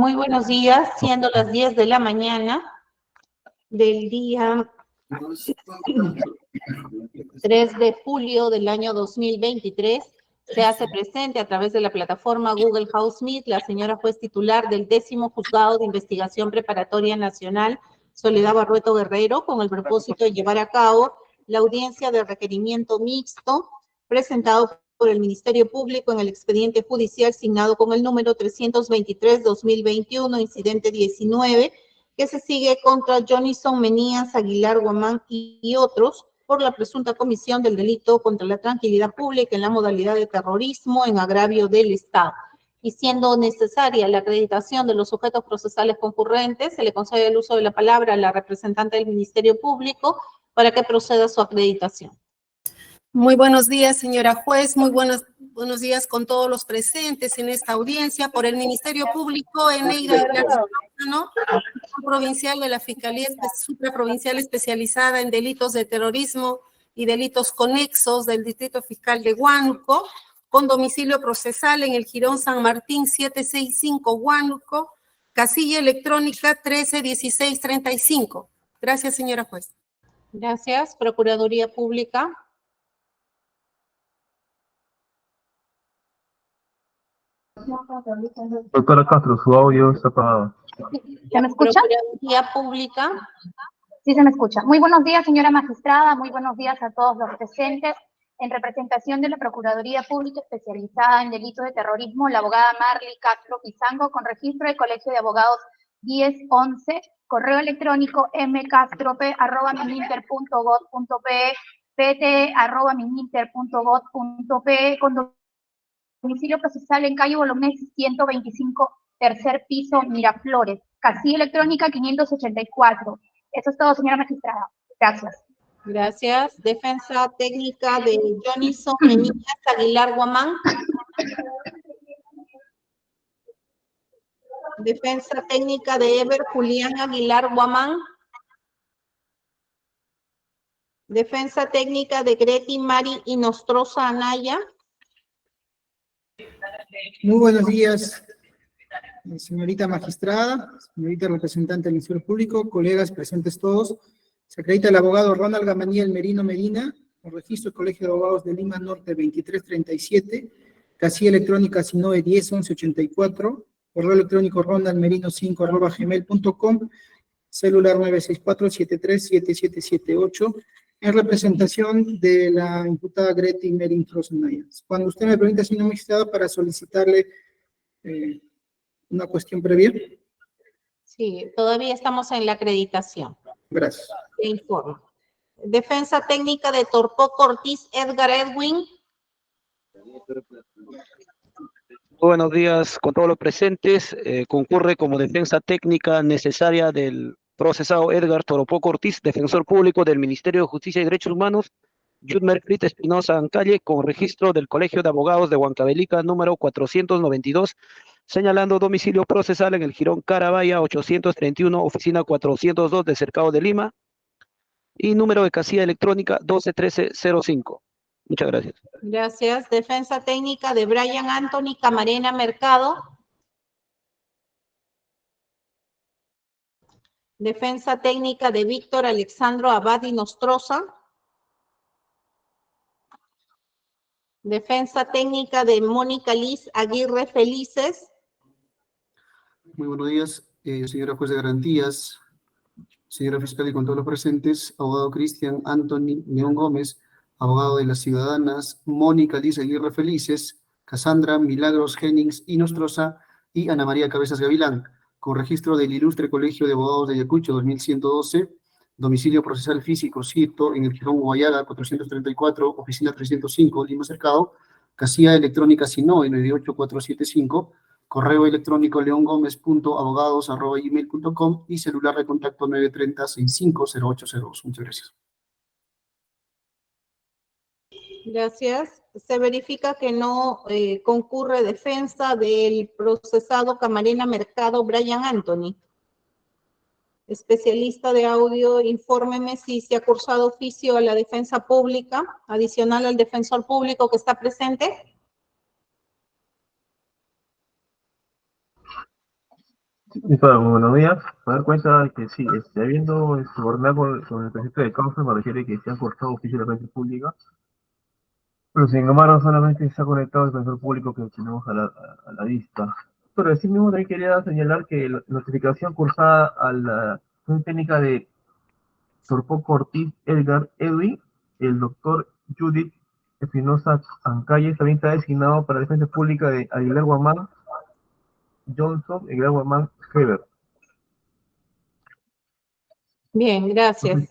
Muy buenos días, siendo las 10 de la mañana del día 3 de julio del año 2023, se hace presente a través de la plataforma Google House Meet la señora juez titular del 10º Juzgado de Investigación Preparatoria Nacional, Soledad Barrueto Guerrero, con el propósito de llevar a cabo la audiencia de requerimiento mixto presentado por el Ministerio Público en el expediente judicial signado con el número 323-2021, incidente 19, que se sigue contra Jonison Menías Aguilar Guamán y otros por la presunta comisión del delito contra la tranquilidad pública en la modalidad de terrorismo en agravio del Estado. Y siendo necesaria la acreditación de los sujetos procesales concurrentes, se le concede el uso de la palabra a la representante del Ministerio Público para que proceda a su acreditación. Muy buenos días, señora juez. Muy buenos días con todos los presentes en esta audiencia. Por el Ministerio Público, Eneida ¿no? Provincial de la Fiscalía Supraprovincial Especializada en Delitos de Terrorismo y Delitos Conexos del Distrito Fiscal de Huánuco, con domicilio procesal en el Jirón San Martín 765 Huánuco, casilla electrónica 131635. Gracias, señora juez. Gracias. Procuraduría Pública. Doctora Castro, su audio está apagado. ¿Se me escucha? Procuraduría Pública. Sí, se me escucha. Muy buenos días, señora magistrada. Muy buenos días a todos los presentes. En representación de la Procuraduría Pública Especializada en Delitos de Terrorismo, la abogada Marly Castro Pizango, con registro del Colegio de Abogados 1011, correo electrónico mcastrope@mininter.gov.pe, pt@mininter.gov.pe, con domicilio procesal en calle Bolognesi 125, tercer piso, Miraflores, casilla electrónica 584. Eso es todo, señora magistrada. Gracias. Gracias. Defensa técnica de Jonison Menías Aguilar Guamán. Defensa técnica de Ever Julián Aguilar Guamán. Defensa técnica de Greti Mari Inostroza Anaya. Muy buenos días, señorita magistrada, señorita representante del Ministerio Público, colegas presentes todos. Se acredita el abogado Ronald Gamaniel Merino Medina, con registro del Colegio de Abogados de Lima Norte 2337, casilla electrónica SINOE 101184, correo electrónico ronaldmerino5@gmail.com, celular 964-737778, en representación de la imputada Greti Mari Inostroza Anaya. Cuando usted me permita, señor magistrado, para solicitarle una cuestión previa. Sí, todavía estamos en la acreditación. Gracias. Te informo. Defensa técnica de Torpoco Ortiz Edgar Edwin. Buenos días con todos los presentes. Concurre como defensa técnica necesaria del procesado Edgar Torpoco Ortiz, defensor público del Ministerio de Justicia y Derechos Humanos, Yudmer Frit Espinosa Ancalle, con registro del Colegio de Abogados de Huancavelica número 492, señalando domicilio procesal en el Jirón Carabaya 831, oficina 402 de Cercado de Lima, y número de casilla electrónica 121305. Muchas gracias. Gracias. Defensa técnica de Brian Anthony Camarena Mercado. Defensa técnica de Víctor Alexandro Abad Inostroza. Defensa técnica de Mónica Liz Aguirre Felices. Muy buenos días, señora juez de garantías, señora fiscal y con todos los presentes, abogado Cristian Anthony León Gómez, abogado de las ciudadanas Mónica Liz Aguirre Felices, Cassandra Milagros Jennings Inostroza y Ana María Cabezas Gavilán, con registro del Ilustre Colegio de Abogados de Ayacucho 2112, domicilio procesal físico cierto en el Jirón Guayaga 434, oficina 305, Lima Cercado, casilla electrónica SINOE 98475, correo electrónico leongomes.abogados@gmail.com y celular de contacto 930-650802. Muchas gracias. Gracias. Se verifica que no concurre defensa del procesado Camarena Mercado Brian Anthony. Especialista de audio, infórmeme si se ha cursado oficio a la defensa pública, adicional al defensor público que está presente. Y para buenos días, me dar cuenta de que sí, habiendo ordenado con el presidente de causa, me refiere que se han cortado oficialmente pública, pero sin embargo solamente está conectado el defensor público que tenemos a la vista. Pero así mismo también quería señalar que la notificación cursada a la función técnica de Torpoco Ortiz Edgar Edwin, el doctor Judith Espinosa Ancayes también está designado para la defensa pública de Aguilar Guamán Johnson y Aguilar Guamán Heber. Bien, gracias.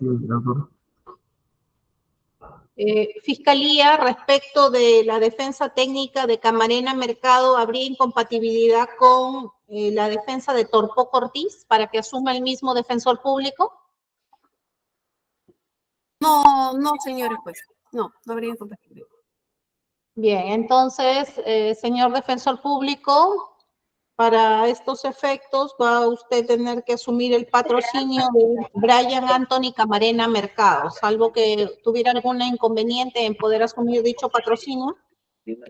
Fiscalía, respecto de la defensa técnica de Camarena Mercado, ¿habría incompatibilidad con la defensa de Torpoco Ortiz para que asuma el mismo defensor público? No, no, señora juez. No habría incompatibilidad. Bien, entonces, señor defensor público, para estos efectos va usted a tener que asumir el patrocinio de Brian Anthony Camarena Mercado, salvo que tuviera algún inconveniente en poder asumir dicho patrocinio.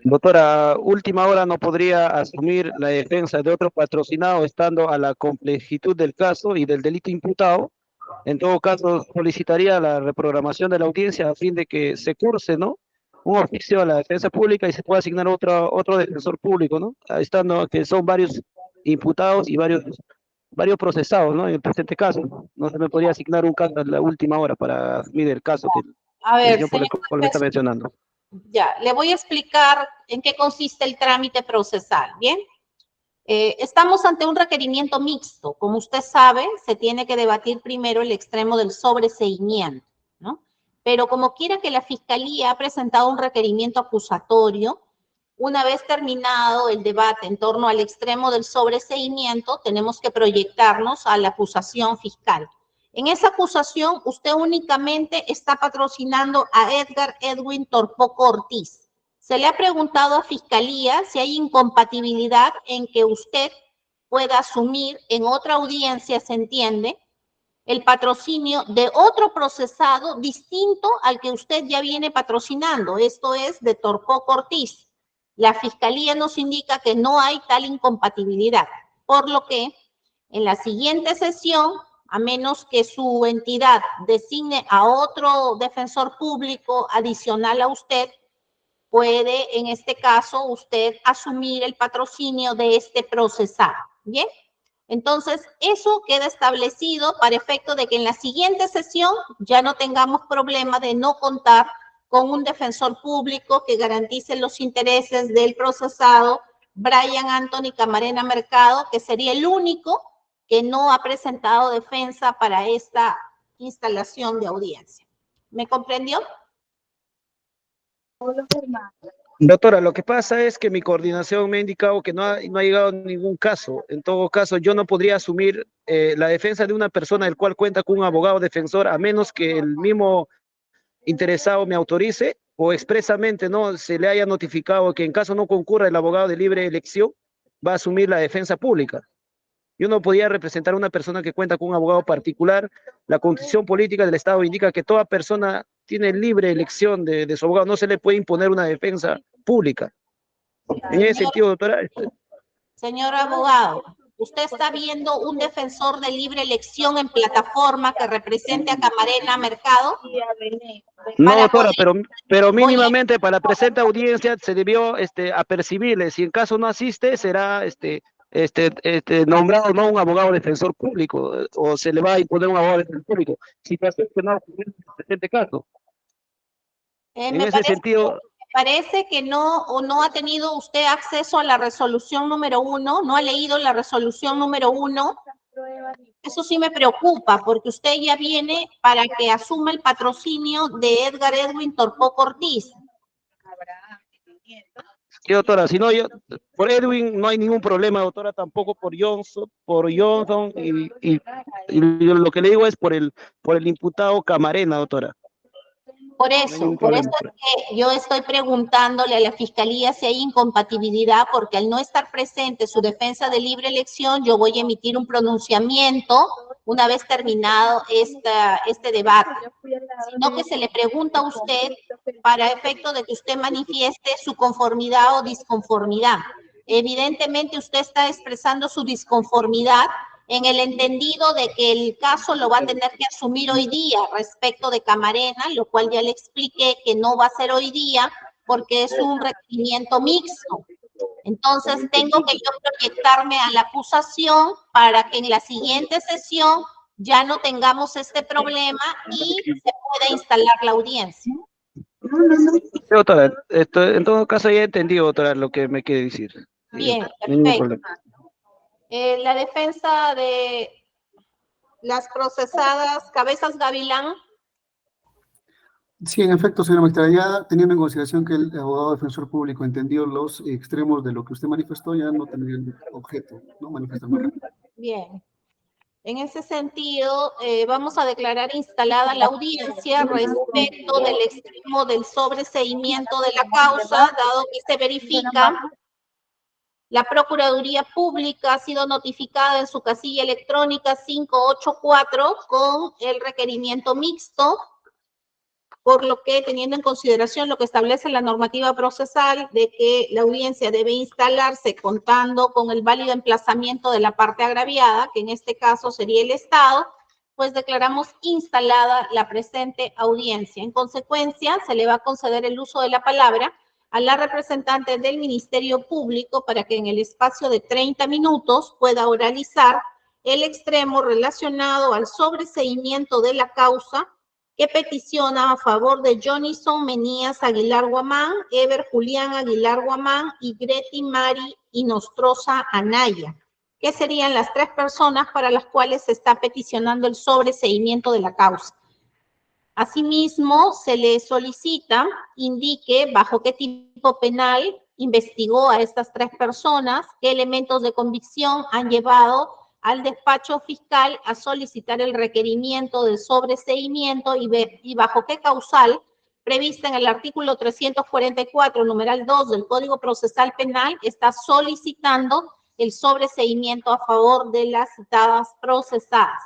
Doctora, última hora no podría asumir la defensa de otro patrocinado estando a la complejitud del caso y del delito imputado. En todo caso, solicitaría la reprogramación de la audiencia a fin de que se curse, ¿no?, un oficio a la defensa pública y se pueda asignar otro defensor público, ¿no?, estando que son varios imputados y varios procesados, ¿no?, en el presente caso. No se me podría asignar un caso a la última hora para asumir el caso que A ver, por el cual me está mencionando. Ya, le voy a explicar en qué consiste el trámite procesal, ¿bien? Estamos ante un requerimiento mixto. Como usted sabe, se tiene que debatir primero el extremo del sobreseimiento, ¿no? Pero como quiera que la Fiscalía ha presentado un requerimiento acusatorio, una vez terminado el debate en torno al extremo del sobreseimiento, tenemos que proyectarnos a la acusación fiscal. En esa acusación, usted únicamente está patrocinando a Edgar Edwin Torpoco Ortiz. Se le ha preguntado a Fiscalía si hay incompatibilidad en que usted pueda asumir en otra audiencia, se entiende, el patrocinio de otro procesado distinto al que usted ya viene patrocinando, esto es de Torpoco Ortiz. La Fiscalía nos indica que no hay tal incompatibilidad, por lo que en la siguiente sesión, a menos que su entidad designe a otro defensor público adicional a usted, puede, en este caso, usted asumir el patrocinio de este procesado, ¿bien? Entonces, eso queda establecido para efecto de que en la siguiente sesión ya no tengamos problema de no contar con un defensor público que garantice los intereses del procesado Brian Anthony Camarena Mercado, que sería el único que no ha presentado defensa para esta instalación de audiencia. ¿Me comprendió? Doctora, lo que pasa es que mi coordinación me ha indicado que no ha llegado ningún caso. En todo caso, yo no podría asumir la defensa de una persona del cual cuenta con un abogado defensor, a menos que el mismo interesado me autorice o expresamente no se le haya notificado que en caso no concurra el abogado de libre elección, va a asumir la defensa pública. Yo no podía representar a una persona que cuenta con un abogado particular. La Constitución política del Estado indica que toda persona tiene libre elección de su abogado. No se le puede imponer una defensa pública. En ese sentido, doctora. Señor abogado, ¿usted está viendo un defensor de libre elección en plataforma que represente a Camarena Mercado? No, doctora, pero mínimamente para la presente audiencia se debió apercibirle. Si en caso no asiste, será nombrado no un abogado defensor público, o se le va a imponer un abogado defensor público. Situación que no ocurrió en el presente caso. En ese sentido, parece que no ha tenido usted acceso a la resolución número 1, no ha leído la resolución número 1. Eso sí me preocupa, porque usted ya viene para que asuma el patrocinio de Edgar Edwin Torpoco Ortiz. Sí, doctora, si no, yo, por Edwin no hay ningún problema, doctora, tampoco por Johnson, y lo que le digo es por el imputado Camarena, doctora. Por eso es que yo estoy preguntándole a la Fiscalía si hay incompatibilidad, porque al no estar presente su defensa de libre elección, yo voy a emitir un pronunciamiento una vez terminado este debate, sino que se le pregunta a usted para efecto de que usted manifieste su conformidad o disconformidad. evidentemente usted está expresando su disconformidad en el entendido de que el caso lo va a tener que asumir hoy día respecto de Camarena, lo cual ya le expliqué que no va a ser hoy día porque es un requerimiento mixto. Entonces, tengo que yo proyectarme a la acusación para que en la siguiente sesión ya no tengamos este problema y se pueda instalar la audiencia. Doctora, en todo caso ya entendí, doctora, lo que me quiere decir. Bien, Ningún perfecto. problema. La defensa de las procesadas Cabezas Gavilán. Sí, en efecto, señora magistrada, ya teniendo en consideración que el abogado defensor público entendió los extremos de lo que usted manifestó, ya no tendría el objeto, ¿no? Manifestar más rápido. Bien. En ese sentido, vamos a declarar instalada la audiencia respecto del extremo del sobreseimiento de la causa, dado que se verifica la Procuraduría Pública ha sido notificada en su casilla electrónica 584 con el requerimiento mixto, por lo que, teniendo en consideración lo que establece la normativa procesal de que la audiencia debe instalarse contando con el válido emplazamiento de la parte agraviada, que en este caso sería el Estado, pues declaramos instalada la presente audiencia. En consecuencia, se le va a conceder el uso de la palabra a la representante del Ministerio Público para que en el espacio de 30 minutos pueda oralizar el extremo relacionado al sobreseimiento de la causa que peticiona a favor de Jonison Menías Aguilar Guamán, Ever Julián Aguilar Guamán y Greti Mari Inostroza Anaya, que serían las tres personas para las cuales se está peticionando el sobreseimiento de la causa. Asimismo, se le solicita indique bajo qué tipo penal investigó a estas tres personas, qué elementos de convicción han llevado al despacho fiscal a solicitar el requerimiento del sobreseimiento y bajo qué causal prevista en el artículo 344, numeral 2 del Código Procesal Penal, está solicitando el sobreseimiento a favor de las citadas procesadas.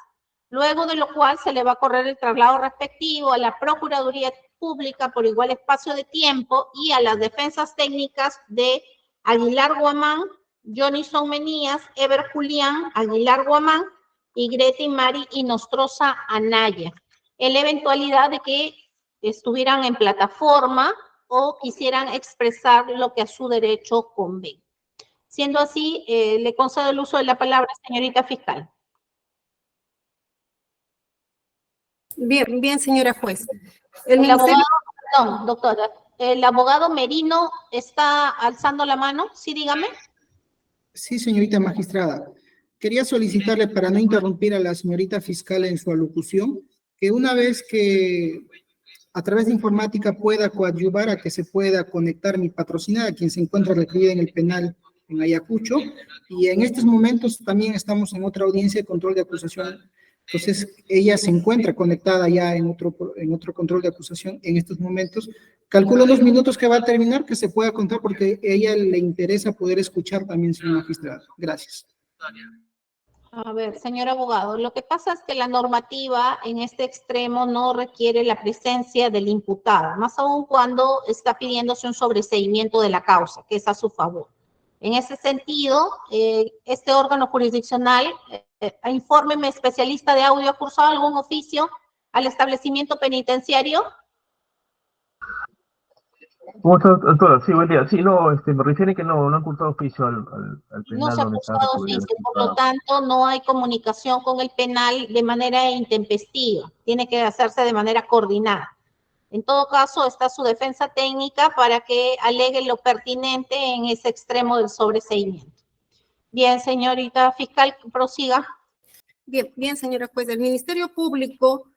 Luego de lo cual se le va a correr el traslado respectivo a la Procuraduría Pública por igual espacio de tiempo y a las defensas técnicas de Aguilar Guamán, Jonison Menías, Ever Julián Aguilar Guamán y Greti Mari Inostroza Anaya, en la eventualidad de que estuvieran en plataforma o quisieran expresar lo que a su derecho convenga. Siendo así, le concedo el uso de la palabra, señorita fiscal. Bien, señora juez. El abogado, perdón, doctora, el abogado Merino está alzando la mano. Sí, dígame. Sí, señorita magistrada. Quería solicitarle, para no interrumpir a la señorita fiscal en su alocución, que una vez que a través de informática pueda coadyuvar a que se pueda conectar mi patrocinada, quien se encuentra recluida en el penal en Ayacucho, y en estos momentos también estamos en otra audiencia de control de acusación. Entonces, ella se encuentra conectada ya en otro control de acusación en estos momentos. Calculo los minutos que va a terminar, que se pueda contar, porque a ella le interesa poder escuchar también, señor magistrado. Gracias. A ver, señor abogado, lo que pasa es que la normativa en este extremo no requiere la presencia del imputado, más aún cuando está pidiéndose un sobreseimiento de la causa, que es a su favor. En ese sentido, este órgano jurisdiccional, infórmeme, especialista de audio, ¿ha cursado algún oficio al establecimiento penitenciario? ¿Cómo está, doctora? Sí, buen día. Sí, no, me refiere que no han cursado oficio al penal. No se ha donde está cursado recluido el oficio, por lo imputado. tanto, no hay comunicación con el penal de manera intempestiva. Tiene que hacerse de manera coordinada. En todo caso, está su defensa técnica para que alegue lo pertinente en ese extremo del sobreseimiento. Bien, señorita fiscal, prosiga. Bien, señora juez. El Ministerio Público,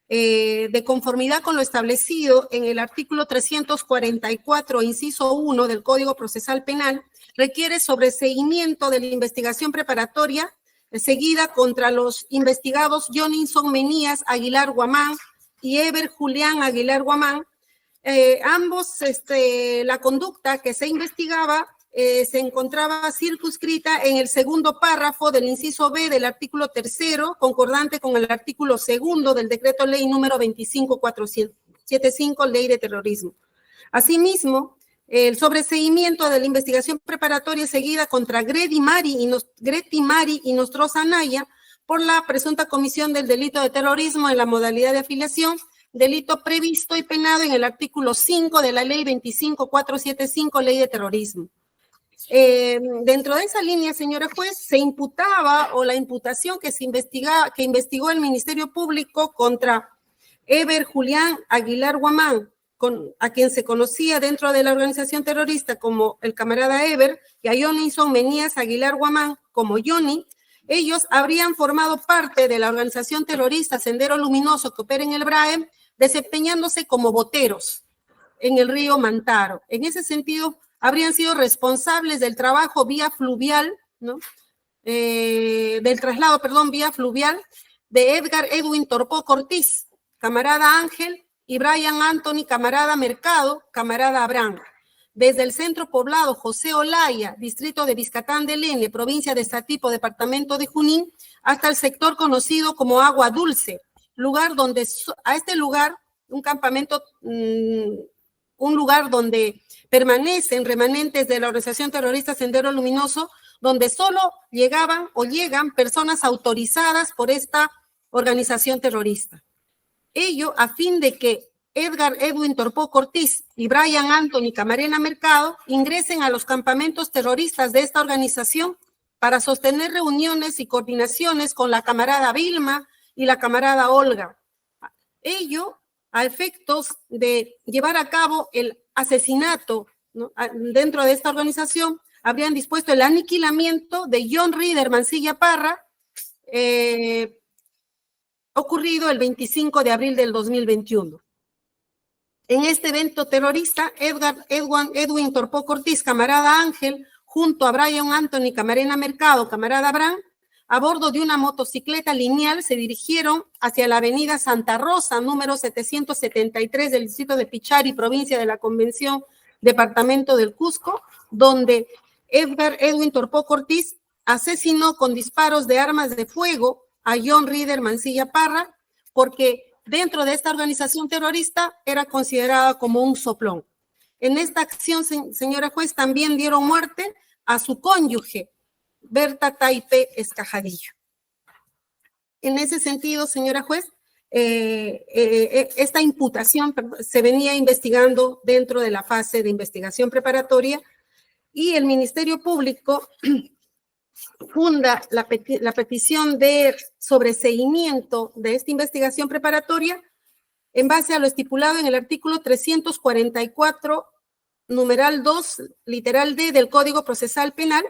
de conformidad con lo establecido en el artículo 344, inciso 1 del Código Procesal Penal, requiere sobreseimiento de la investigación preparatoria seguida contra los investigados Jonison Menías Aguilar Guamán y Ever Julián Aguilar Guamán. Ambos, la conducta que se investigaba se encontraba circunscrita en el segundo párrafo del inciso B del artículo 3º, concordante con el artículo 2º del decreto ley número 25475, ley de terrorismo. Asimismo, el sobreseguimiento de la investigación preparatoria seguida contra Greti Mari y Nostroza Anaya por la presunta comisión del delito de terrorismo en la modalidad de afiliación, delito previsto y penado en el artículo 5 de la ley 25475, ley de terrorismo. Dentro de esa línea, señora juez, se imputaba, o la imputación que investigó el Ministerio Público contra Eber Julián Aguilar Guamán, a quien se conocía dentro de la organización terrorista como el camarada Eber, y a Jonison Menías Aguilar Guamán como Johnny. Ellos habrían formado parte de la organización terrorista Sendero Luminoso que opera en el BRAEM, desempeñándose como boteros en el río Mantaro. En ese sentido, habrían sido responsables del trabajo vía fluvial, ¿no? Del traslado, vía fluvial de Edgar Edwin Torpó Cortiz, camarada Ángel, y Brian Anthony, camarada Mercado, camarada Abraham, desde el centro poblado José Olaya, distrito de Vizcatán del N, provincia de Satipo, departamento de Junín, hasta el sector conocido como Agua Dulce, lugar donde, a este lugar, un campamento, un lugar donde permanecen remanentes de la organización terrorista Sendero Luminoso, donde solo llegaban o llegan personas autorizadas por esta organización terrorista. Ello a fin de que Edgar Edwin Torpó Cortiz y Brian Anthony Camarena Mercado ingresen a los campamentos terroristas de esta organización para sostener reuniones y coordinaciones con la camarada Vilma y la camarada Olga. Ello a efectos de llevar a cabo el asesinato, ¿no? Dentro de esta organización, habrían dispuesto el aniquilamiento de John Reader Mancilla Parra, ocurrido el 25 de abril del 2021. En este evento terrorista, Edwin Torpó Cortiz, camarada Ángel, junto a Brian Anthony Camarena Mercado, camarada Abraham, a bordo de una motocicleta lineal, se dirigieron hacia la avenida Santa Rosa, número 773 del distrito de Pichari, provincia de la Convención, departamento del Cusco, donde Edgar Edwin Torpó Cortiz asesinó con disparos de armas de fuego a John Reader Mancilla Parra, porque dentro de esta organización terrorista era considerada como un soplón. En esta acción, señora juez, también dieron muerte a su cónyuge, Berta Taipe Escajadillo. En ese sentido, señora juez, esta imputación se venía investigando dentro de la fase de investigación preparatoria y el Ministerio Público funda la petición de sobreseguimiento de esta investigación preparatoria en base a lo estipulado en el artículo 344, numeral 2, literal D del Código Procesal Penal,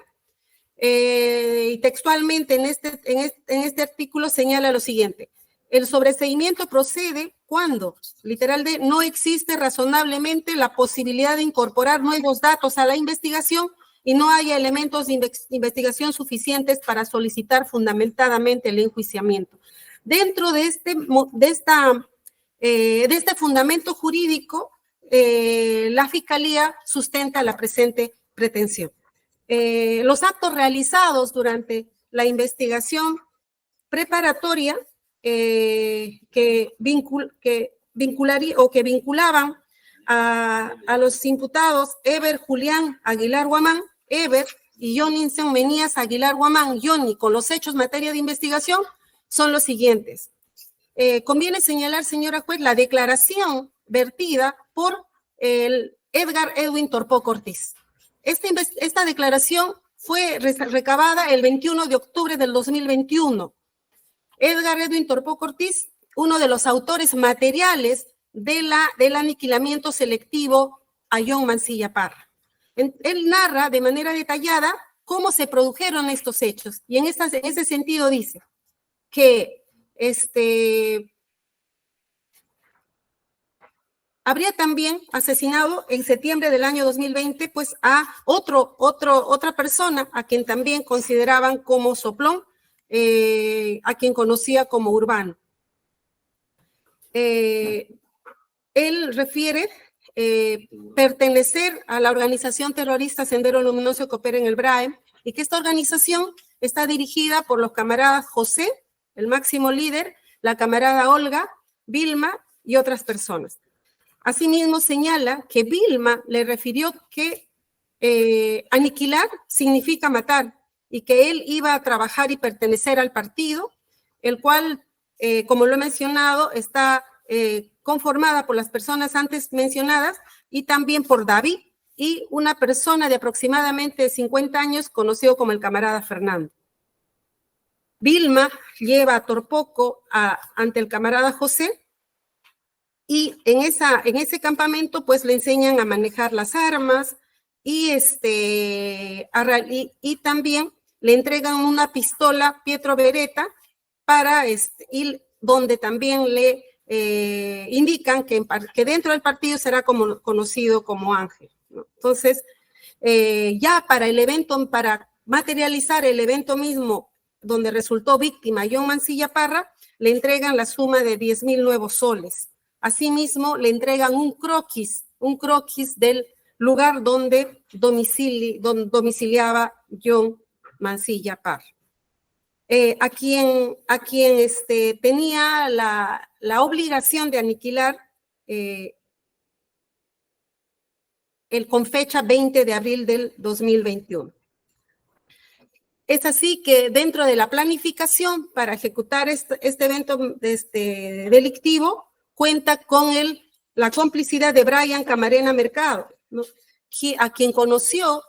y textualmente en este artículo señala lo siguiente: el sobreseguimiento procede cuando, literal D, no existe razonablemente la posibilidad de incorporar nuevos datos a la investigación y no haya elementos de investigación suficientes para solicitar fundamentadamente el enjuiciamiento. Dentro de este fundamento jurídico, la Fiscalía sustenta la presente pretensión. Los actos realizados durante la investigación preparatoria que vinculaban a los imputados Eber Julián Aguilar Guamán, Eber, y Jonison Menías Aguilar Guamán, Johnny, con los hechos en materia de investigación, son los siguientes. Conviene señalar, señora juez, la declaración vertida por el Edgar Edwin Torpó Cortiz. Esta declaración fue recabada el 21 de octubre del 2021. Edgar Edwin Torpó Cortiz, uno de los autores materiales del aniquilamiento selectivo a John Mancilla Parra. Él narra de manera detallada cómo se produjeron estos hechos y en ese sentido dice que habría también asesinado en septiembre del año 2020 pues a otra persona a quien también consideraban como soplón, a quien conocía como Urbano. Él refiere pertenecer a la organización terrorista Sendero Luminoso que opera en el BRAEM y que esta organización está dirigida por los camaradas José, el máximo líder, la camarada Olga, Vilma y otras personas. Asimismo, señala que Vilma le refirió que aniquilar significa matar y que él iba a trabajar y pertenecer al partido, el cual, como lo he mencionado, está conformada por las personas antes mencionadas y también por David y una persona de aproximadamente 50 años conocido como el camarada Fernando. Vilma lleva a Torpoco ante el camarada José y en ese campamento pues le enseñan a manejar las armas y también le entregan una pistola Pietro Beretta para y donde también le indican que dentro del partido será conocido como Ángel, ¿no? Entonces, ya para el evento, para materializar el evento mismo donde resultó víctima John Mancilla Parra, le entregan la suma de 10,000 nuevos soles. Asimismo, le entregan un croquis del lugar donde domiciliaba John Mancilla Parra. A quien tenía la obligación de aniquilar con fecha 20 de abril del 2021. Es así que dentro de la planificación para ejecutar este evento delictivo, cuenta con la complicidad de Brian Camarena Mercado, ¿no? A quien conoció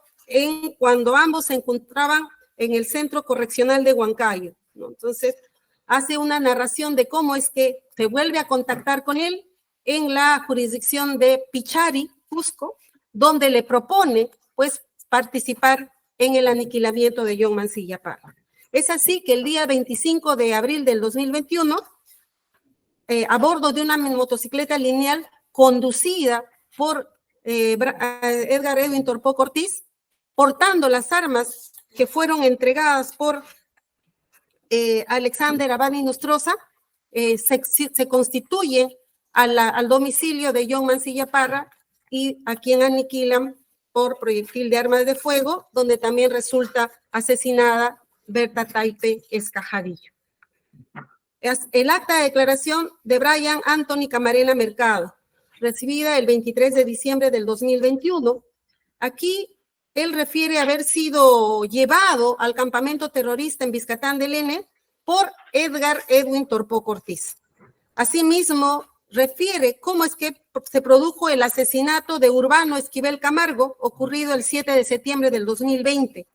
cuando ambos se encontraban en el Centro Correccional de Huancayo, ¿no? Entonces, hace una narración de cómo es que se vuelve a contactar con él en la jurisdicción de Pichari, Cusco, donde le propone, pues, participar en el aniquilamiento de John Mancilla Parra. Es así que el día 25 de abril del 2021, a bordo de una motocicleta lineal conducida por Edgar Edwin Torpoco Ortiz, portando las armas que fueron entregadas por Alexander Abani Nostroza, se constituye al domicilio de John Mancilla Parra y a quien aniquilan por proyectil de armas de fuego, donde también resulta asesinada Berta Taipe Escajadillo. El acta de declaración de Brian Anthony Camarena Mercado, recibida el 23 de diciembre del 2021. Aquí él refiere haber sido llevado al campamento terrorista en Vizcatán del N por Edgar Edwin Torpoco Ortiz. Asimismo, refiere cómo es que se produjo el asesinato de Urbano Esquivel Camargo, ocurrido el 7 de septiembre del 2020.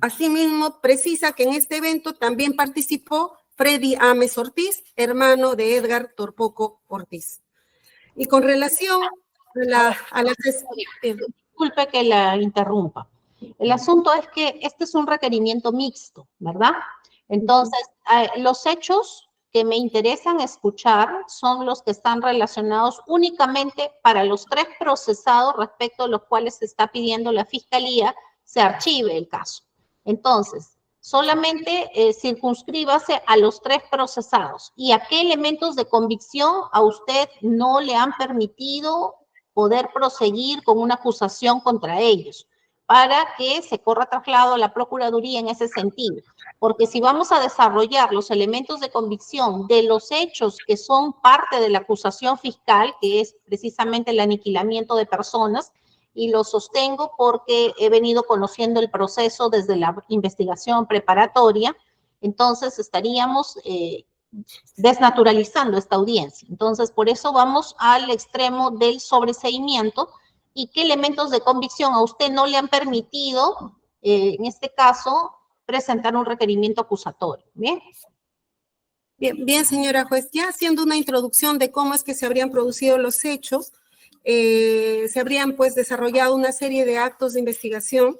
Asimismo, precisa que en este evento también participó Freddy Ames Ortiz, hermano de Edgar Torpoco Ortiz. Y con relación a la disculpe que la interrumpa. El asunto es que este es un requerimiento mixto, ¿verdad? Entonces, los hechos que me interesan escuchar son los que están relacionados únicamente para los 3 procesados respecto a los cuales se está pidiendo la Fiscalía se archive el caso. Entonces, solamente circunscríbase a los 3 procesados. ¿Y a qué elementos de convicción a usted no le han permitido poder proseguir con una acusación contra ellos? Para que se corra traslado a la Procuraduría en ese sentido. Porque si vamos a desarrollar los elementos de convicción de los hechos que son parte de la acusación fiscal, que es precisamente el aniquilamiento de personas, y lo sostengo porque he venido conociendo el proceso desde la investigación preparatoria, entonces estaríamos desnaturalizando esta audiencia. Entonces, por eso vamos al extremo del sobreseimiento. ¿Y qué elementos de convicción a usted no le han permitido, en este caso, presentar un requerimiento acusatorio? ¿Bien? Bien, señora juez, ya haciendo una introducción de cómo es que se habrían producido los hechos, se habrían pues desarrollado una serie de actos de investigación,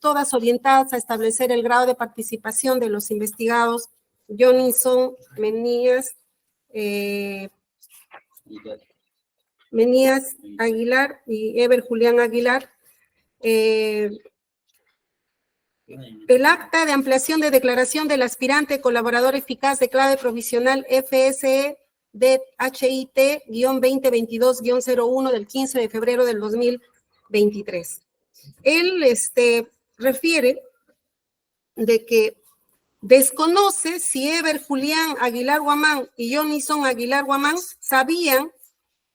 todas orientadas a establecer el grado de participación de los investigados Jonison Menías Aguilar y Ever Julián Aguilar. El acta de ampliación de declaración del aspirante colaborador eficaz de clave provisional FSE de HIT-2022-01 del 15 de febrero del 2023. Él refiere de que desconoce si Ever Julián Aguilar Guamán y Jonison Aguilar Guamán sabían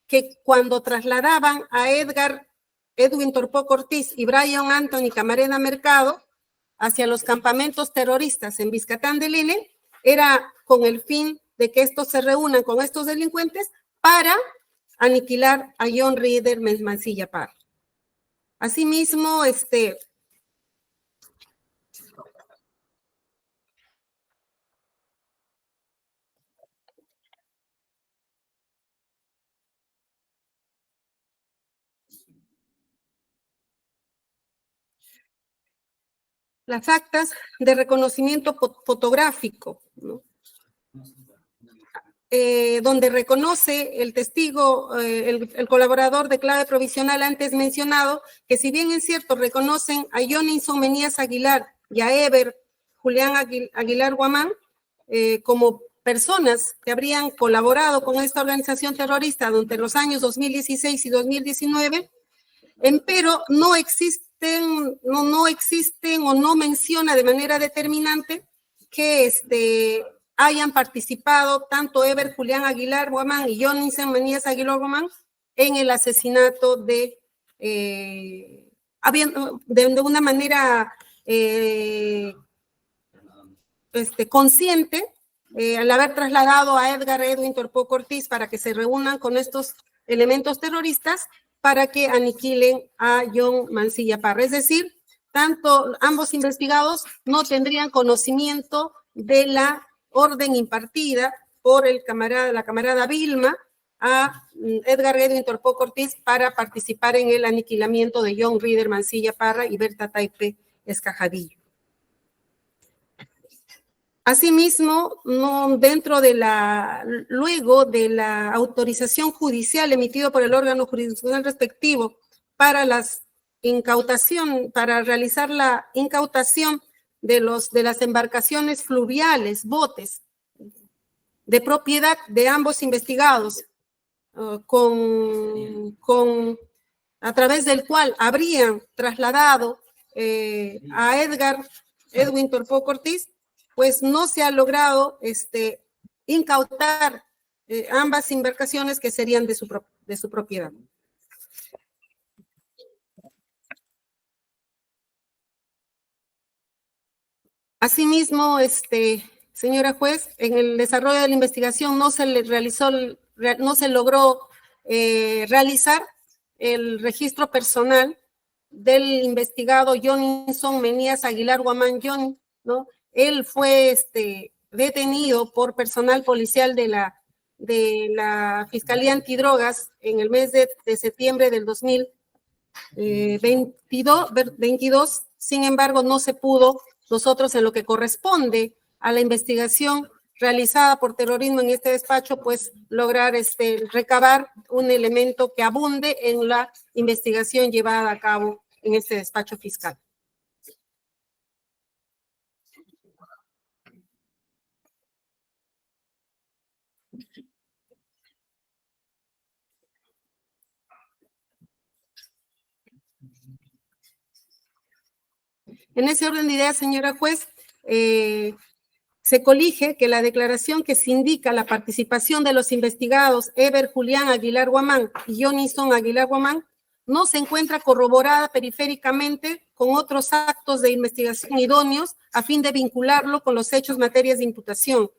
que cuando trasladaban a Edwin Torpoco Ortiz y Brian Anthony Camarena Mercado hacia los campamentos terroristas en Vizcatán del Lene, era con el fin de que estos se reúnan con estos delincuentes para aniquilar a John Reader Mancilla Parra. Asimismo, las actas de reconocimiento fotográfico, ¿no? Donde reconoce el testigo, el colaborador de clave provisional antes mencionado, que si bien es cierto, reconocen a Johnson Menías Aguilar y a Ever Julián Aguilar Guamán como personas que habrían colaborado con esta organización terrorista durante los años 2016 y 2019, empero no existen o no menciona de manera determinante que hayan participado tanto Ever Julián Aguilar Guamán y Johnson Menías Aguilar Guamán en el asesinato de una manera consciente, al haber trasladado a Edgar Edwin Torpoco Ortiz para que se reúnan con estos elementos terroristas para que aniquilen a John Mancilla Parra. Es decir, ambos investigados no tendrían conocimiento de la orden impartida por la camarada Vilma a Edgar Edwin Torpoco Ortiz para participar en el aniquilamiento de John Reader Mancilla Parra y Berta Taipe Escajadillo. Asimismo, luego de la autorización judicial emitida por el órgano jurisdiccional respectivo para realizar la incautación de las embarcaciones fluviales, botes, de propiedad de ambos investigados, a través del cual habrían trasladado a Edgar Edwin Torpoco Ortiz, pues no se ha logrado incautar ambas embarcaciones que serían de su propiedad. Asimismo, señora juez, en el desarrollo de la investigación no se logró realizar el registro personal del investigado Johnson Menías Aguilar Guamán John, ¿no? Él fue detenido por personal policial de la Fiscalía Antidrogas en el mes de septiembre del 2022. Sin embargo, no se pudo nosotros, en lo que corresponde a la investigación realizada por terrorismo en este despacho, pues lograr recabar un elemento que abunde en la investigación llevada a cabo en este despacho fiscal. En ese orden de ideas, señora juez, se colige que la declaración que se indica la participación de los investigados Ever Julián Aguilar Guamán y Johnson Aguilar Guamán no se encuentra corroborada periféricamente con otros actos de investigación idóneos a fin de vincularlo con los hechos materias de imputación.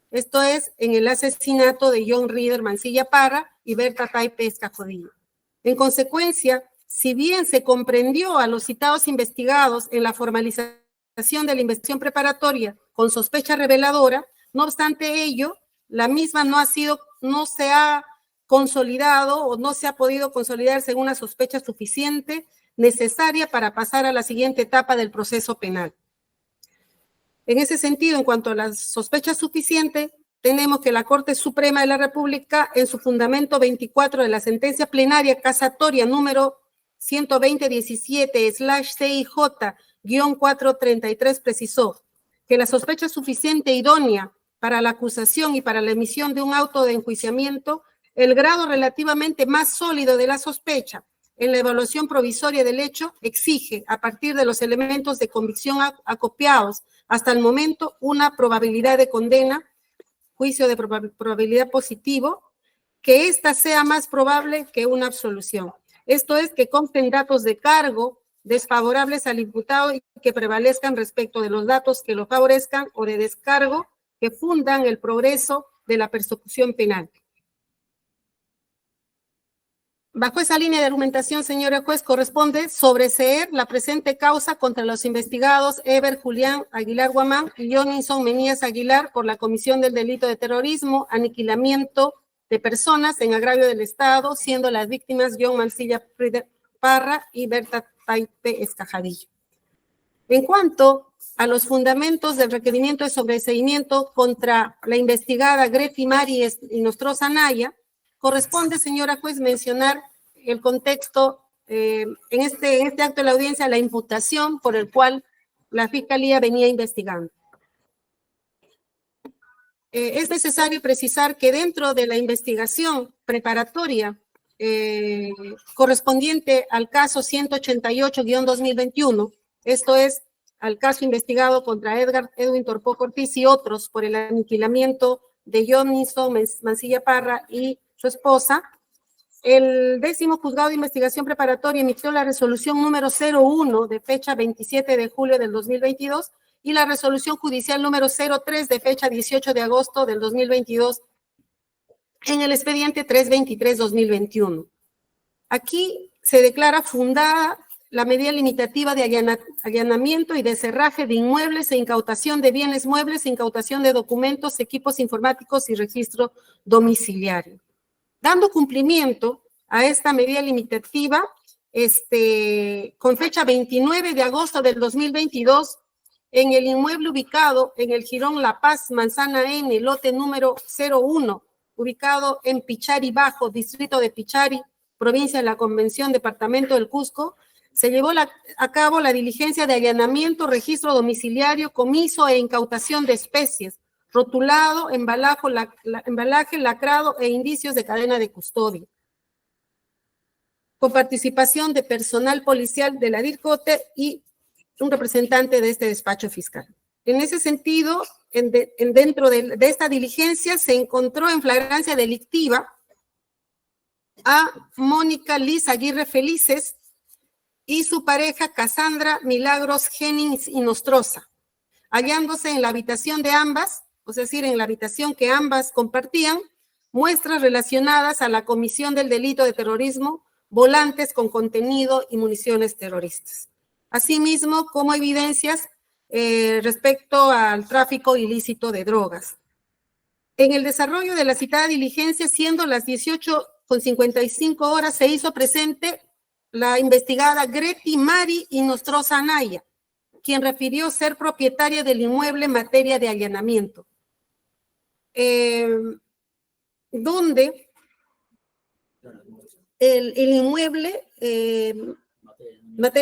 Esto es, en el asesinato de John Reader Mancilla Parra y Berta Taipe Escajadillo. En consecuencia, si bien se comprendió a los citados investigados en la formalización de la investigación preparatoria con sospecha reveladora, no obstante ello, la misma no se ha consolidado o no se ha podido consolidar según una sospecha suficiente necesaria para pasar a la siguiente etapa del proceso penal. En ese sentido, en cuanto a la sospecha suficiente, tenemos que la Corte Suprema de la República, en su fundamento 24 de la sentencia plenaria casatoria número 120-17/CIJ-433, precisó que la sospecha suficiente idónea para la acusación y para la emisión de un auto de enjuiciamiento, el grado relativamente más sólido de la sospecha en la evaluación provisoria del hecho exige, a partir de los elementos de convicción acopiados hasta el momento, una probabilidad de condena, juicio de probabilidad positivo, que ésta sea más probable que una absolución. Esto es, que consten datos de cargo desfavorables al imputado y que prevalezcan respecto de los datos que lo favorezcan o de descargo que fundan el progreso de la persecución penal. Bajo esa línea de argumentación, señora juez, corresponde sobreseer la presente causa contra los investigados Eber Julián Aguilar Guamán y Jonison Menías Aguilar por la comisión del delito de terrorismo, aniquilamiento de personas en agravio del Estado, siendo las víctimas John Mancilla Parra y Berta Taipe Escajadillo. En cuanto a los fundamentos del requerimiento de sobreseimiento contra la investigada Greti Mari Inostroza Anaya, corresponde, señora juez, mencionar el contexto en este acto de la audiencia, la imputación por el cual la Fiscalía venía investigando. Es necesario precisar que dentro de la investigación preparatoria correspondiente al caso 188-2021, esto es, al caso investigado contra Edgar Edwin Torpoco Ortiz y otros por el aniquilamiento de Jonison Mancilla Parra y su esposa, el 10º Juzgado de Investigación Preparatoria emitió la resolución número 01 de fecha 27 de julio del 2022 y la resolución judicial número 03 de fecha 18 de agosto del 2022 en el expediente 323-2021. Aquí se declara fundada la medida limitativa de allanamiento y de cerraje de inmuebles e incautación de bienes muebles, incautación de documentos, equipos informáticos y registro domiciliario. Dando cumplimiento a esta medida limitativa, con fecha 29 de agosto del 2022, en el inmueble ubicado en el Jirón La Paz, Manzana N, lote número 01, ubicado en Pichari Bajo, distrito de Pichari, provincia de la Convención, departamento del Cusco, se llevó a cabo la diligencia de allanamiento, registro domiciliario, comiso e incautación de especies, rotulado, embalaje, lacrado e indicios de cadena de custodia, con participación de personal policial de la DIRCOTE y un representante de este despacho fiscal. En ese sentido, dentro de esta diligencia se encontró en flagrancia delictiva a Mónica Liz Aguirre Felices y su pareja Cassandra Milagros Jennings Inostroza, hallándose en la habitación de ambas, es decir, en la habitación que ambas compartían, muestras relacionadas a la comisión del delito de terrorismo, volantes con contenido y municiones terroristas. Asimismo, como evidencias respecto al tráfico ilícito de drogas. En el desarrollo de la citada diligencia, siendo las 18:55 se hizo presente la investigada Greti Mari Inostroza Anaya, quien refirió ser propietaria del inmueble en materia de allanamiento, donde el inmueble,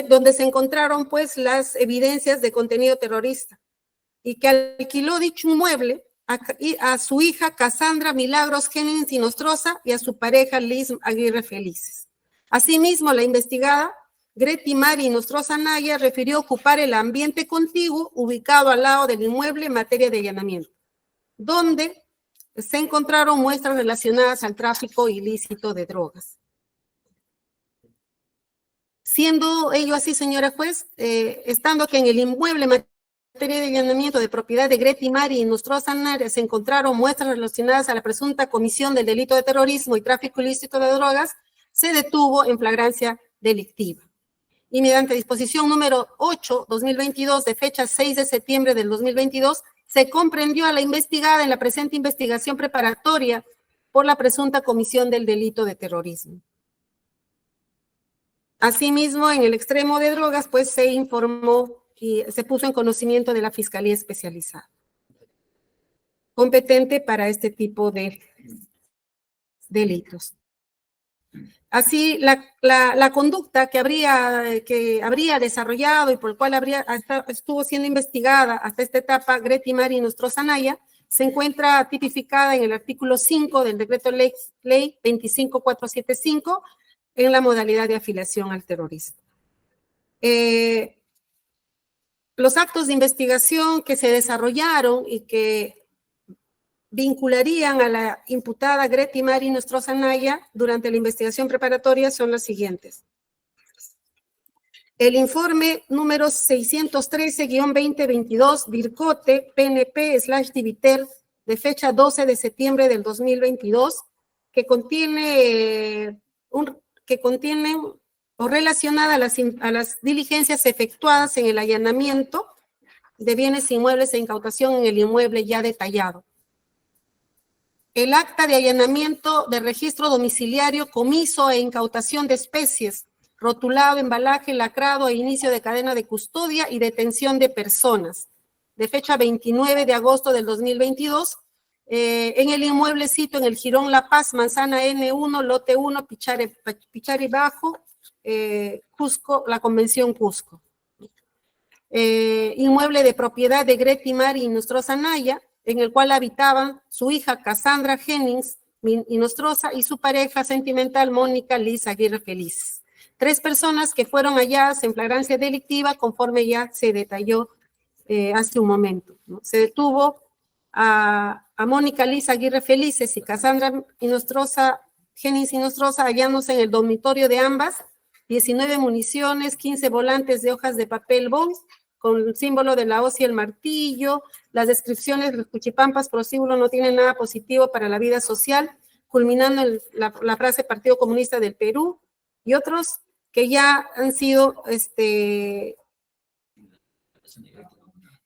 donde se encontraron pues las evidencias de contenido terrorista, y que alquiló dicho inmueble a su hija Cassandra Milagros Jennings Inostroza y a su pareja Liz Aguirre Felices. Asimismo, la investigada Greti Mari Inostroza Anaya refirió ocupar el ambiente contiguo ubicado al lado del inmueble en materia de allanamiento, donde se encontraron muestras relacionadas al tráfico ilícito de drogas. Siendo ello así, señora juez, estando que en el inmueble en materia de allanamiento de propiedad de Greti Mari Inostroza Anaya se encontraron muestras relacionadas a la presunta comisión del delito de terrorismo y tráfico ilícito de drogas, se detuvo en flagrancia delictiva. Y mediante disposición número 8/2022 de fecha 6 de septiembre del 2022, se comprendió a la investigada en la presente investigación preparatoria por la presunta comisión del delito de terrorismo. Asimismo, en el extremo de drogas, pues se informó y se puso en conocimiento de la Fiscalía Especializada, competente para este tipo de delitos. Así, la conducta que habría desarrollado y por el cual estuvo siendo investigada hasta esta etapa Greti Mari Inostroza Anaya se encuentra tipificada en el artículo 5 del decreto ley 25475 en la modalidad de afiliación al terrorismo. Los actos de investigación que se desarrollaron y que vincularían a la imputada Grety Mari Nostroza Anaya durante la investigación preparatoria son las siguientes. El informe número 613-2022, DIRCOTE, PNP/Diviter, de fecha 12 de septiembre del 2022, que contiene o relacionada a las diligencias efectuadas en el allanamiento de bienes inmuebles e incautación en el inmueble ya detallado. El acta de allanamiento de registro domiciliario, comiso e incautación de especies, rotulado, embalaje, lacrado e inicio de cadena de custodia y detención de personas, de fecha 29 de agosto del 2022, en el inmueblecito en el Jirón La Paz, manzana N1, lote 1, Pichari Bajo, Cusco, la Convención Cusco. Inmueble de propiedad de Grety Mari Nostroza Anaya, en el cual habitaban su hija Cassandra Jennings Nostroza y su pareja sentimental Mónica Liz Aguirre Feliz. 3 personas que fueron halladas en flagrancia delictiva, conforme ya se detalló hace un momento, ¿no? Se detuvo a Mónica Liz Aguirre Felices y Cassandra Jennings Nostroza, hallándose en el dormitorio de ambas 19 municiones, 15 volantes de hojas de papel bond, con el símbolo de la hoz y el martillo. Las descripciones de los cuchipampas prosíbulo no tienen nada positivo para la vida social, culminando en la frase Partido Comunista del Perú, y otros que ya han sido,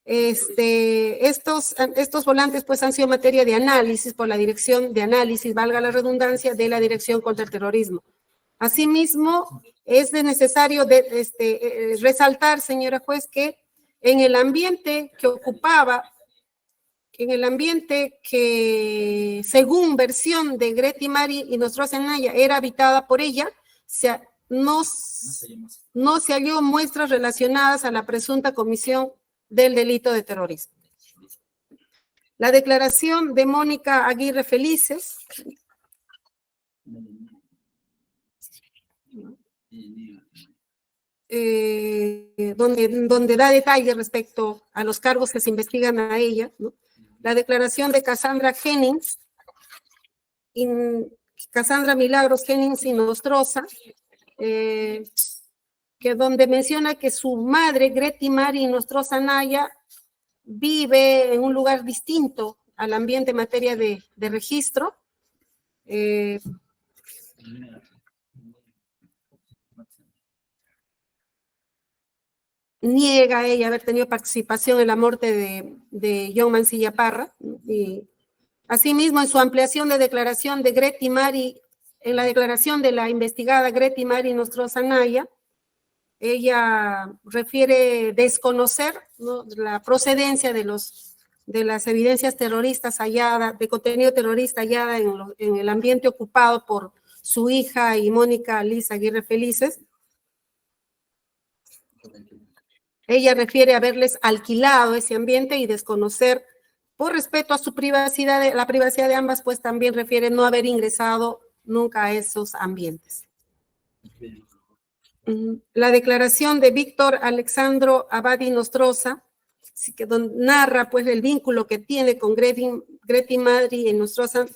estos volantes pues han sido materia de análisis por la Dirección de Análisis, valga la redundancia, de la Dirección contra el Terrorismo. Asimismo, es necesario resaltar, señora juez, que en el ambiente que ocupaba, según versión de Grety Mari Nostroza Anaya era habitada por ella, no se halló muestras relacionadas a la presunta comisión del delito de terrorismo. La declaración de Mónica Aguirre Felices, donde da detalles respecto a los cargos que se investigan a ella, ¿no? La declaración de Cassandra Jennings, Cassandra Milagros Jennings Nostroza, que donde menciona que su madre, Grety Mari Nostroza Anaya, vive en un lugar distinto al ambiente en materia de registro. Niega ella haber tenido participación en la muerte de John Mancilla Parra. Y asimismo, en su ampliación de declaración de Grety Mari, en la declaración de la investigada Grety Mari Nostroza Anaya, ella refiere desconocer, ¿no?, la procedencia de las evidencias terroristas halladas, de contenido terrorista hallada en el ambiente ocupado por su hija y Mónica Liz Aguirre Felices. Ella refiere haberles alquilado ese ambiente y desconocer, por respeto a su privacidad, la privacidad de ambas, pues también refiere no haber ingresado nunca a esos ambientes. La declaración de Víctor Alexandro Abadi Nostroza, que narra pues el vínculo que tiene con Grety Mari y Nostroza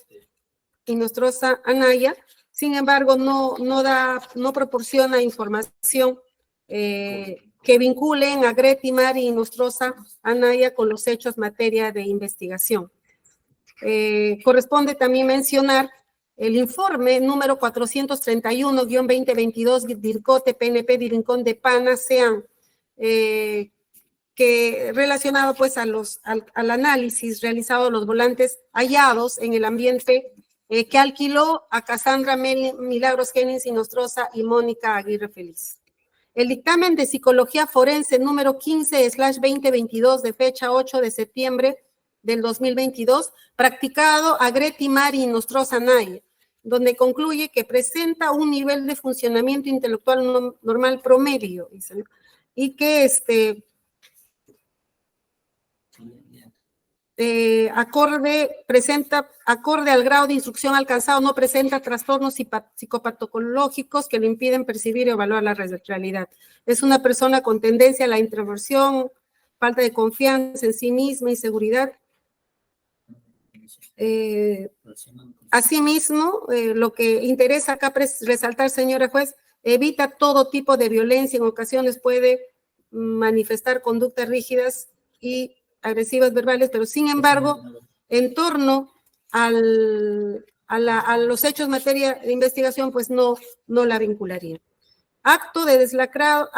Anaya, sin embargo no proporciona información que vinculen a Grety Mari y Nostroza Anaya con los hechos materia de investigación. Corresponde también mencionar el informe número 431-2022 DIRCOTE PNP de Rincón de Pana, sean que relacionado pues al análisis realizado de los volantes hallados en el ambiente que alquiló a Cassandra Milagros Jennings Nostroza y Mónica Aguirre Feliz. El dictamen de psicología forense número 15/2022 de fecha 8 de septiembre del 2022, practicado a Grety Mari Nostroza Anaya, donde concluye que presenta un nivel de funcionamiento intelectual normal promedio, ¿no? Y que acorde al grado de instrucción alcanzado, no presenta trastornos psicopatológicos que le impiden percibir y evaluar la realidad. Es una persona con tendencia a la introversión, falta de confianza en sí misma, inseguridad. Asimismo, lo que interesa acá resaltar, señora juez, evita todo tipo de violencia, en ocasiones puede manifestar conductas rígidas y agresivas verbales, pero sin embargo, en torno a los hechos en materia de investigación, pues no la vincularía. Acta de deslacrado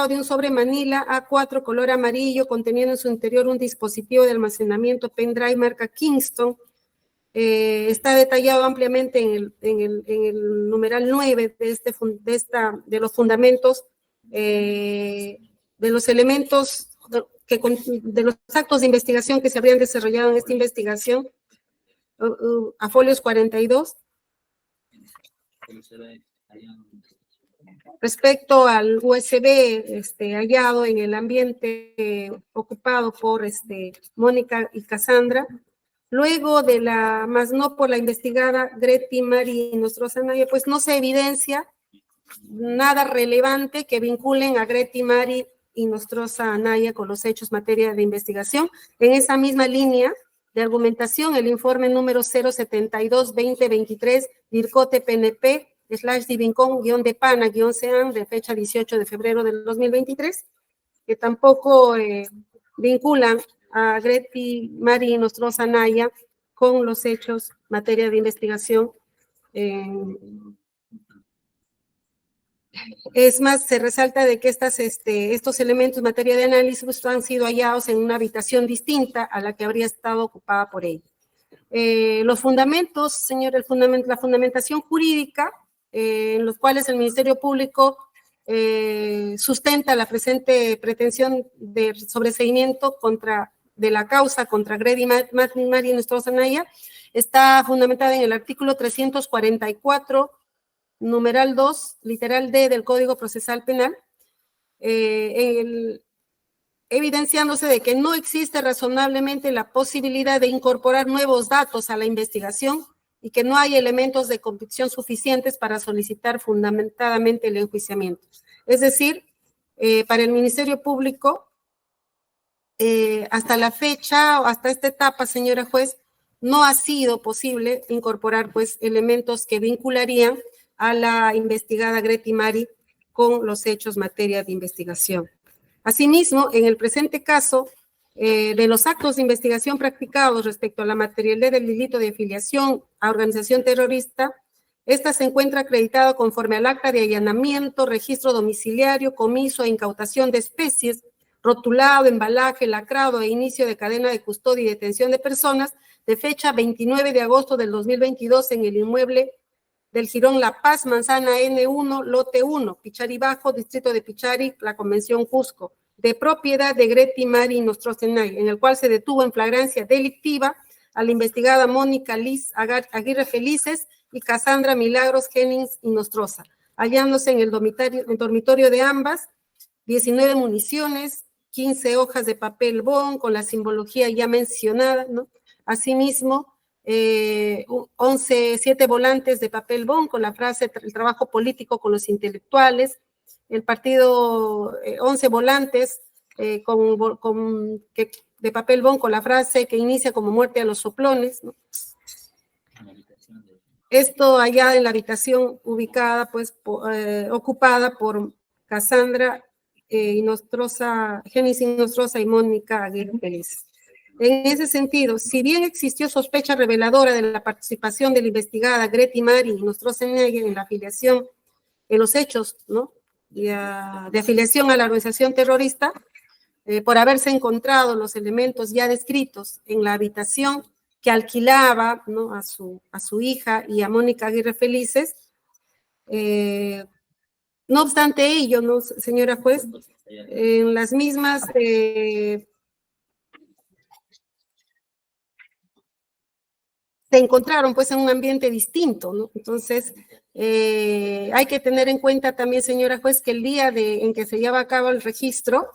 de un sobre Manila A4 color amarillo conteniendo en su interior un dispositivo de almacenamiento pendrive marca Kingston. Está detallado ampliamente en el numeral 9 de los fundamentos, de los elementos, de los actos de investigación que se habrían desarrollado en esta investigación, a folios 42. Respecto al USB hallado en el ambiente ocupado por Mónica y Cassandra, luego de más no por la investigada Greti Mari Nostroza Anaya, pues no se evidencia nada relevante que vinculen a Greti Mari y Nostroza Anaya con los hechos materia de investigación. En esa misma línea de argumentación, el informe número 072-2023, DIRCOTE PNP, /Divincon-de-Pana-Sean, de fecha 18 de febrero del 2023, que tampoco vinculan a Greti Mari Nostroza Anaya con los hechos materia de investigación. Es más, se resalta de que estos elementos en materia de análisis han sido hallados en una habitación distinta a la que habría estado ocupada por ella. Los fundamentos, señor, la fundamentación jurídica, en los cuales el Ministerio Público sustenta la presente pretensión de sobreseimiento de la causa contra Greti Mari Nostroza Anaya, está fundamentada en el artículo 344, numeral 2, literal D del Código Procesal Penal, evidenciándose de que no existe razonablemente la posibilidad de incorporar nuevos datos a la investigación y que no hay elementos de convicción suficientes para solicitar fundamentadamente el enjuiciamiento. Es decir, para el Ministerio Público, hasta la fecha, o hasta esta etapa, señora juez, no ha sido posible incorporar, pues, elementos que vincularían a la investigada Greti Mari con los hechos materia de investigación. Asimismo, en el presente caso, de los actos de investigación practicados respecto a la materialidad del delito de afiliación a organización terrorista, esta se encuentra acreditada conforme al acta de allanamiento, registro domiciliario, comiso e incautación de especies, rotulado, embalaje, lacrado e inicio de cadena de custodia y detención de personas de fecha 29 de agosto del 2022 en el inmueble del Jirón La Paz, manzana N1, lote 1, Pichari Bajo, distrito de Pichari, la Convención Cusco, de propiedad de Greti Mari Nostroza Anaya, en el cual se detuvo en flagrancia delictiva a la investigada Mónica Liz Aguirre Felices y Cassandra Milagros Jennings y Nostroza, hallándose en el dormitorio de ambas 19 municiones, 15 hojas de papel bond con la simbología ya mencionada, ¿no? Asimismo, 7 volantes de papel bond con la frase el trabajo político con los intelectuales, el partido 11 volantes de papel bond con la frase que inicia como muerte a los soplones, ¿no? Esto allá en la habitación ubicada, pues, ocupada por Cassandra Jennings y Nostroza y Mónica Aguirre Pérez. En ese sentido, si bien existió sospecha reveladora de la participación de la investigada Greti Mari Nostroza Anaya en la afiliación, en los hechos, ¿no?, de afiliación a la organización terrorista, por haberse encontrado los elementos ya descritos en la habitación que alquilaba, ¿no?, a su hija y a Mónica Aguirre Felices. No obstante ello, ¿no, señora juez? En las mismas se encontraron, pues, en un ambiente distinto, ¿no? Entonces, hay que tener en cuenta también, señora juez, que el día en que se lleva a cabo el registro,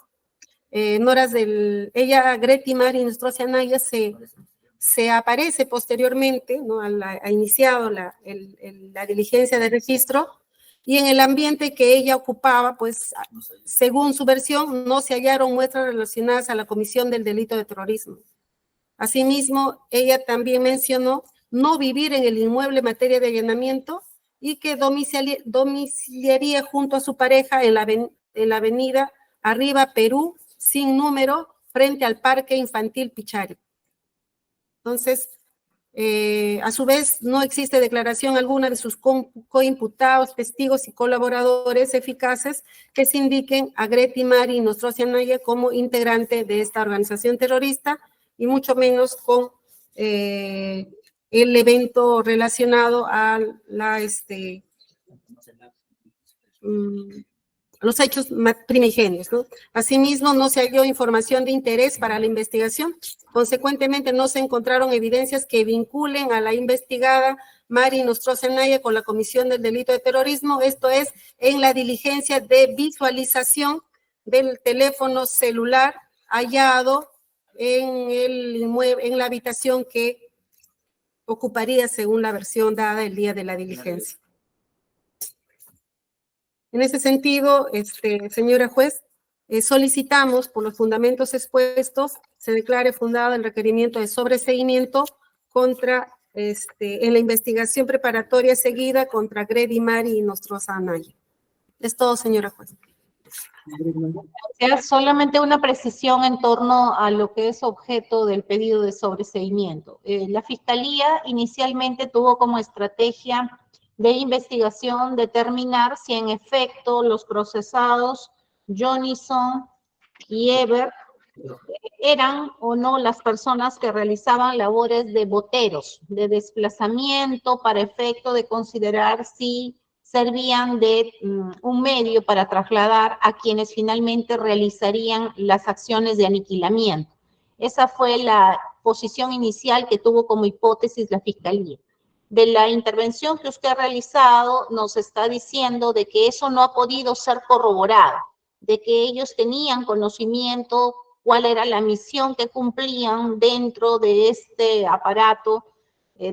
en horas ella, Greti Mari Nostroza Anaya, se aparece posteriormente, ¿no?, ha iniciado la diligencia de registro, y en el ambiente que ella ocupaba, pues, según su versión, no se hallaron muestras relacionadas a la comisión del delito de terrorismo. Asimismo, ella también mencionó no vivir en el inmueble en materia de allanamiento y que domiciliaría junto a su pareja en la avenida Arriba Perú, sin número, frente al Parque Infantil Pichari. Entonces, a su vez, no existe declaración alguna de sus coimputados, testigos y colaboradores eficaces que se indiquen a Greti Mari Nostroza Anaya como integrante de esta organización terrorista y mucho menos con el evento relacionado a los hechos primigenios, ¿no? Asimismo, no se halló información de interés para la investigación. Consecuentemente, no se encontraron evidencias que vinculen a la investigada Mari Nostroza Anaya con la comisión del delito de terrorismo. Esto es, en la diligencia de visualización del teléfono celular hallado en el inmueble, en la habitación que ocuparía según la versión dada el día de la diligencia. En ese sentido, señora juez, solicitamos por los fundamentos expuestos se declare fundado el requerimiento de sobreseimiento contra, en la investigación preparatoria seguida contra Greti Mari Nostroza Anaya. Es todo, señora juez. Solamente una precisión en torno a lo que es objeto del pedido de sobreseimiento. La Fiscalía inicialmente tuvo como estrategia de investigación determinar si en efecto los procesados Jonison y Ever eran o no las personas que realizaban labores de boteros, de desplazamiento para efecto de considerar si servían de un medio para trasladar a quienes finalmente realizarían las acciones de aniquilamiento. Esa fue la posición inicial que tuvo como hipótesis la Fiscalía. De la intervención que usted ha realizado, nos está diciendo de que eso no ha podido ser corroborado, de que ellos tenían conocimiento cuál era la misión que cumplían dentro de este aparato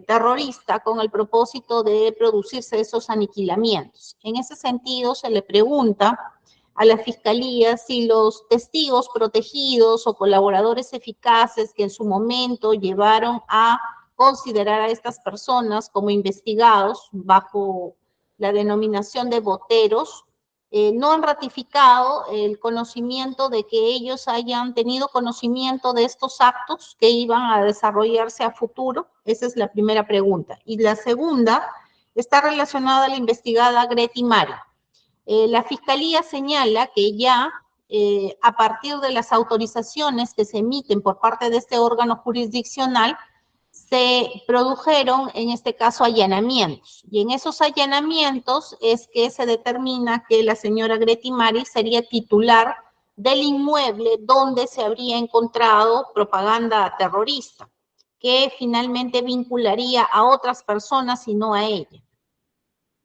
terrorista con el propósito de producirse esos aniquilamientos. En ese sentido, se le pregunta a la Fiscalía si los testigos protegidos o colaboradores eficaces que en su momento llevaron a considerar a estas personas como investigados bajo la denominación de boteros, no han ratificado el conocimiento de que ellos hayan tenido conocimiento de estos actos que iban a desarrollarse a futuro. Esa es la primera pregunta. Y la segunda está relacionada a la investigada Greti Mari. La Fiscalía señala que ya a partir de las autorizaciones que se emiten por parte de este órgano jurisdiccional, se produjeron, en este caso, allanamientos. Y en esos allanamientos es que se determina que la señora Greti Mari sería titular del inmueble donde se habría encontrado propaganda terrorista, que finalmente vincularía a otras personas y no a ella.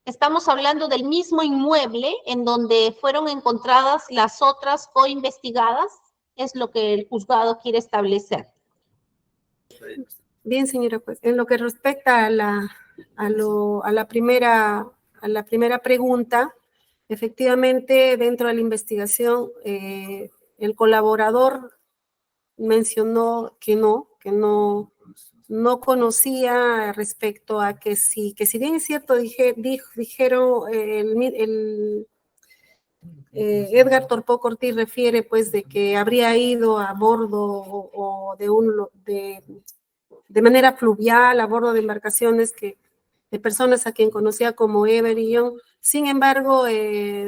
Estamos hablando del mismo inmueble en donde fueron encontradas las otras coinvestigadas, es lo que el juzgado quiere establecer. Bien, señora juez. En lo que respecta a la primera pregunta, efectivamente, dentro de la investigación, el colaborador mencionó que no conocía respecto a que si bien es cierto, dijeron, Edgar Torpó Ortiz refiere pues de que habría ido a bordo o de manera fluvial, a bordo de embarcaciones de personas a quien conocía como Ever y John. Sin embargo,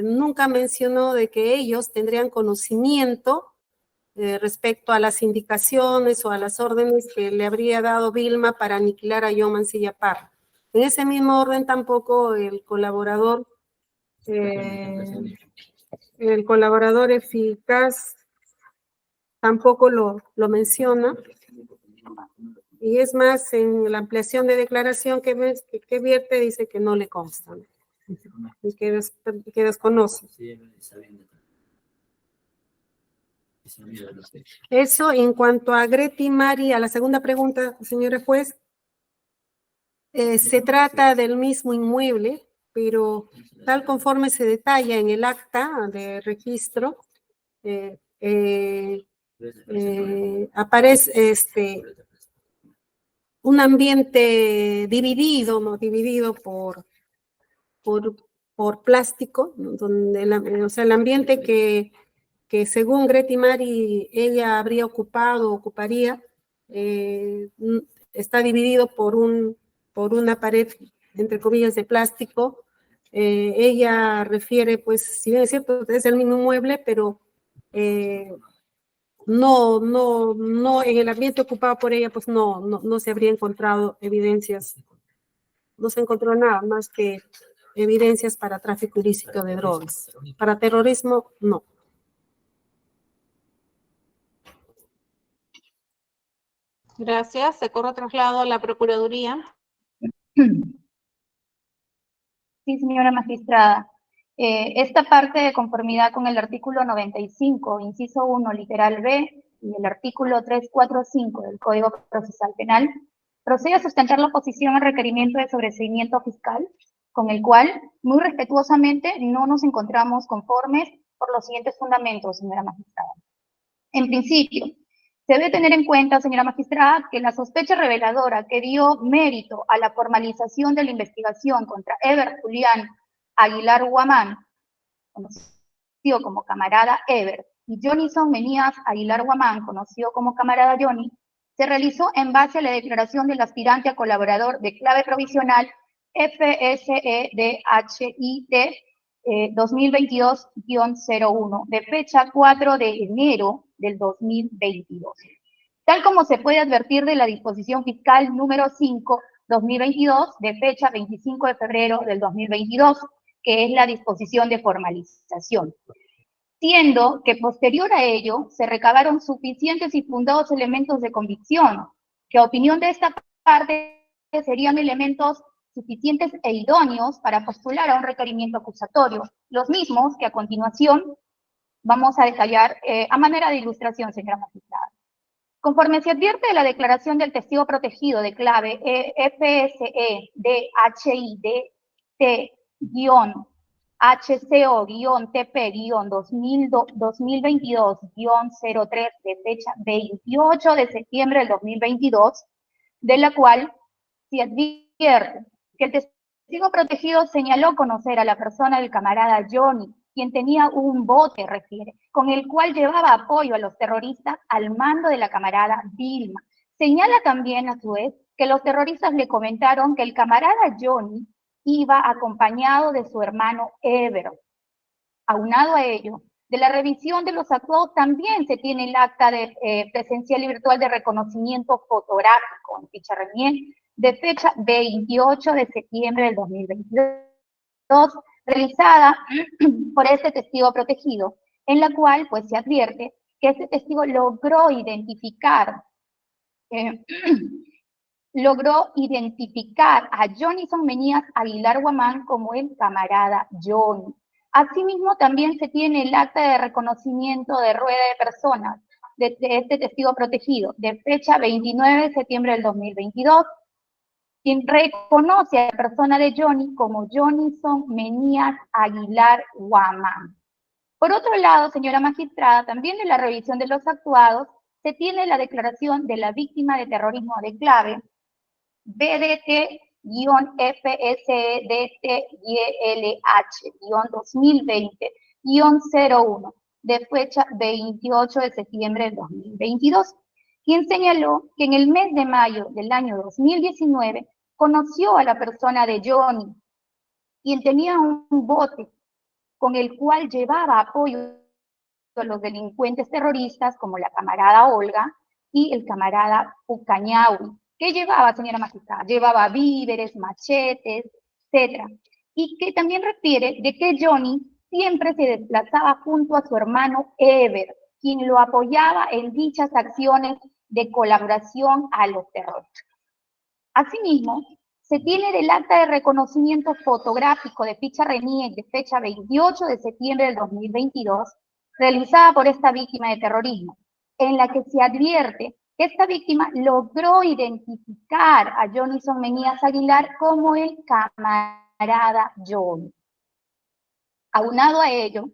nunca mencionó de que ellos tendrían conocimiento respecto a las indicaciones o a las órdenes que le habría dado Vilma para aniquilar a John Mancilla Parra. En ese mismo orden tampoco el colaborador eficaz tampoco lo menciona. Y es más, en la ampliación de declaración que vierte, dice que no le consta, ¿no? Y que desconoce. Eso en cuanto a Greti Mari, a la segunda pregunta, señora juez, se trata del mismo inmueble, pero tal conforme se detalla en el acta de registro, aparece un ambiente dividido, ¿no? Dividido por plástico, ¿no? Donde o sea, el ambiente que según Greti Mari ella habría ocuparía, está dividido por una pared, entre comillas, de plástico. Ella refiere, pues, si bien es cierto, es el mismo mueble, pero no, en el ambiente ocupado por ella, pues no se habría encontrado evidencias, no se encontró nada más que evidencias para tráfico ilícito de drogas. Para terrorismo, no. Gracias. Se corre traslado a la Procuraduría. Sí, señora magistrada. Esta parte, de conformidad con el artículo 95, inciso 1, literal B, y el artículo 345 del Código Procesal Penal, procede a sustentar la oposición al requerimiento de sobreseimiento fiscal, con el cual, muy respetuosamente, no nos encontramos conformes por los siguientes fundamentos, señora magistrada. En principio, se debe tener en cuenta, señora magistrada, que la sospecha reveladora que dio mérito a la formalización de la investigación contra Ever Julián Aguilar Guamán, conocido como camarada Ever, y Jonison Menías Aguilar Guamán, conocido como camarada Johnny, se realizó en base a la declaración del aspirante a colaborador de clave provisional FSEDHIT 2022-01, de fecha 4 de enero del 2022. Tal como se puede advertir de la disposición fiscal número 5/2022, de fecha 25 de febrero del 2022, que es la disposición de formalización. Siendo que posterior a ello se recabaron suficientes y fundados elementos de convicción, que a opinión de esta parte serían elementos suficientes e idóneos para postular a un requerimiento acusatorio, los mismos que a continuación vamos a detallar a manera de ilustración, señora magistrada. Conforme se advierte de la declaración del testigo protegido de clave FSE-DHID-TPO-TP-2022-03 de fecha 28 de septiembre del 2022, de la cual se advierte que el testigo protegido señaló conocer a la persona del camarada Johnny, quien tenía un bote, refiere, con el cual llevaba apoyo a los terroristas al mando de la camarada Vilma. Señala también, a su vez, que los terroristas le comentaron que el camarada Johnny iba acompañado de su hermano Ever. Aunado a ello, de la revisión de los actuados también se tiene el acta de presencial y virtual de reconocimiento fotográfico en ficha RENIEC de fecha 28 de septiembre del 2022, realizada por este testigo protegido, en la cual pues se advierte que este testigo logró identificar a Jonison Menías Aguilar Guamán como el camarada Johnny. Asimismo, también se tiene el acta de reconocimiento de rueda de personas de este testigo protegido, de fecha 29 de septiembre del 2022, quien reconoce a la persona de Johnny como Jonison Menías Aguilar Guamán. Por otro lado, señora magistrada, también en la revisión de los actuados, se tiene la declaración de la víctima de terrorismo de clave, BDT-FSDTYLH-2020-01, de fecha 28 de septiembre del 2022, quien señaló que en el mes de mayo del año 2019 conoció a la persona de Johnny, quien tenía un bote con el cual llevaba apoyo a los delincuentes terroristas como la camarada Olga y el camarada Ucañahui. ¿Qué llevaba, señora magistrada? Llevaba víveres, machetes, etc. Y que también refiere de que Johnny siempre se desplazaba junto a su hermano Ever, quien lo apoyaba en dichas acciones de colaboración a los terroristas. Asimismo, se tiene del acta de reconocimiento fotográfico de ficha RENIEC de fecha 28 de septiembre del 2022, realizada por esta víctima de terrorismo, en la que se advierte que esta víctima logró identificar a Jonison Menías Aguilar como el camarada Johnny. Aunado a ello,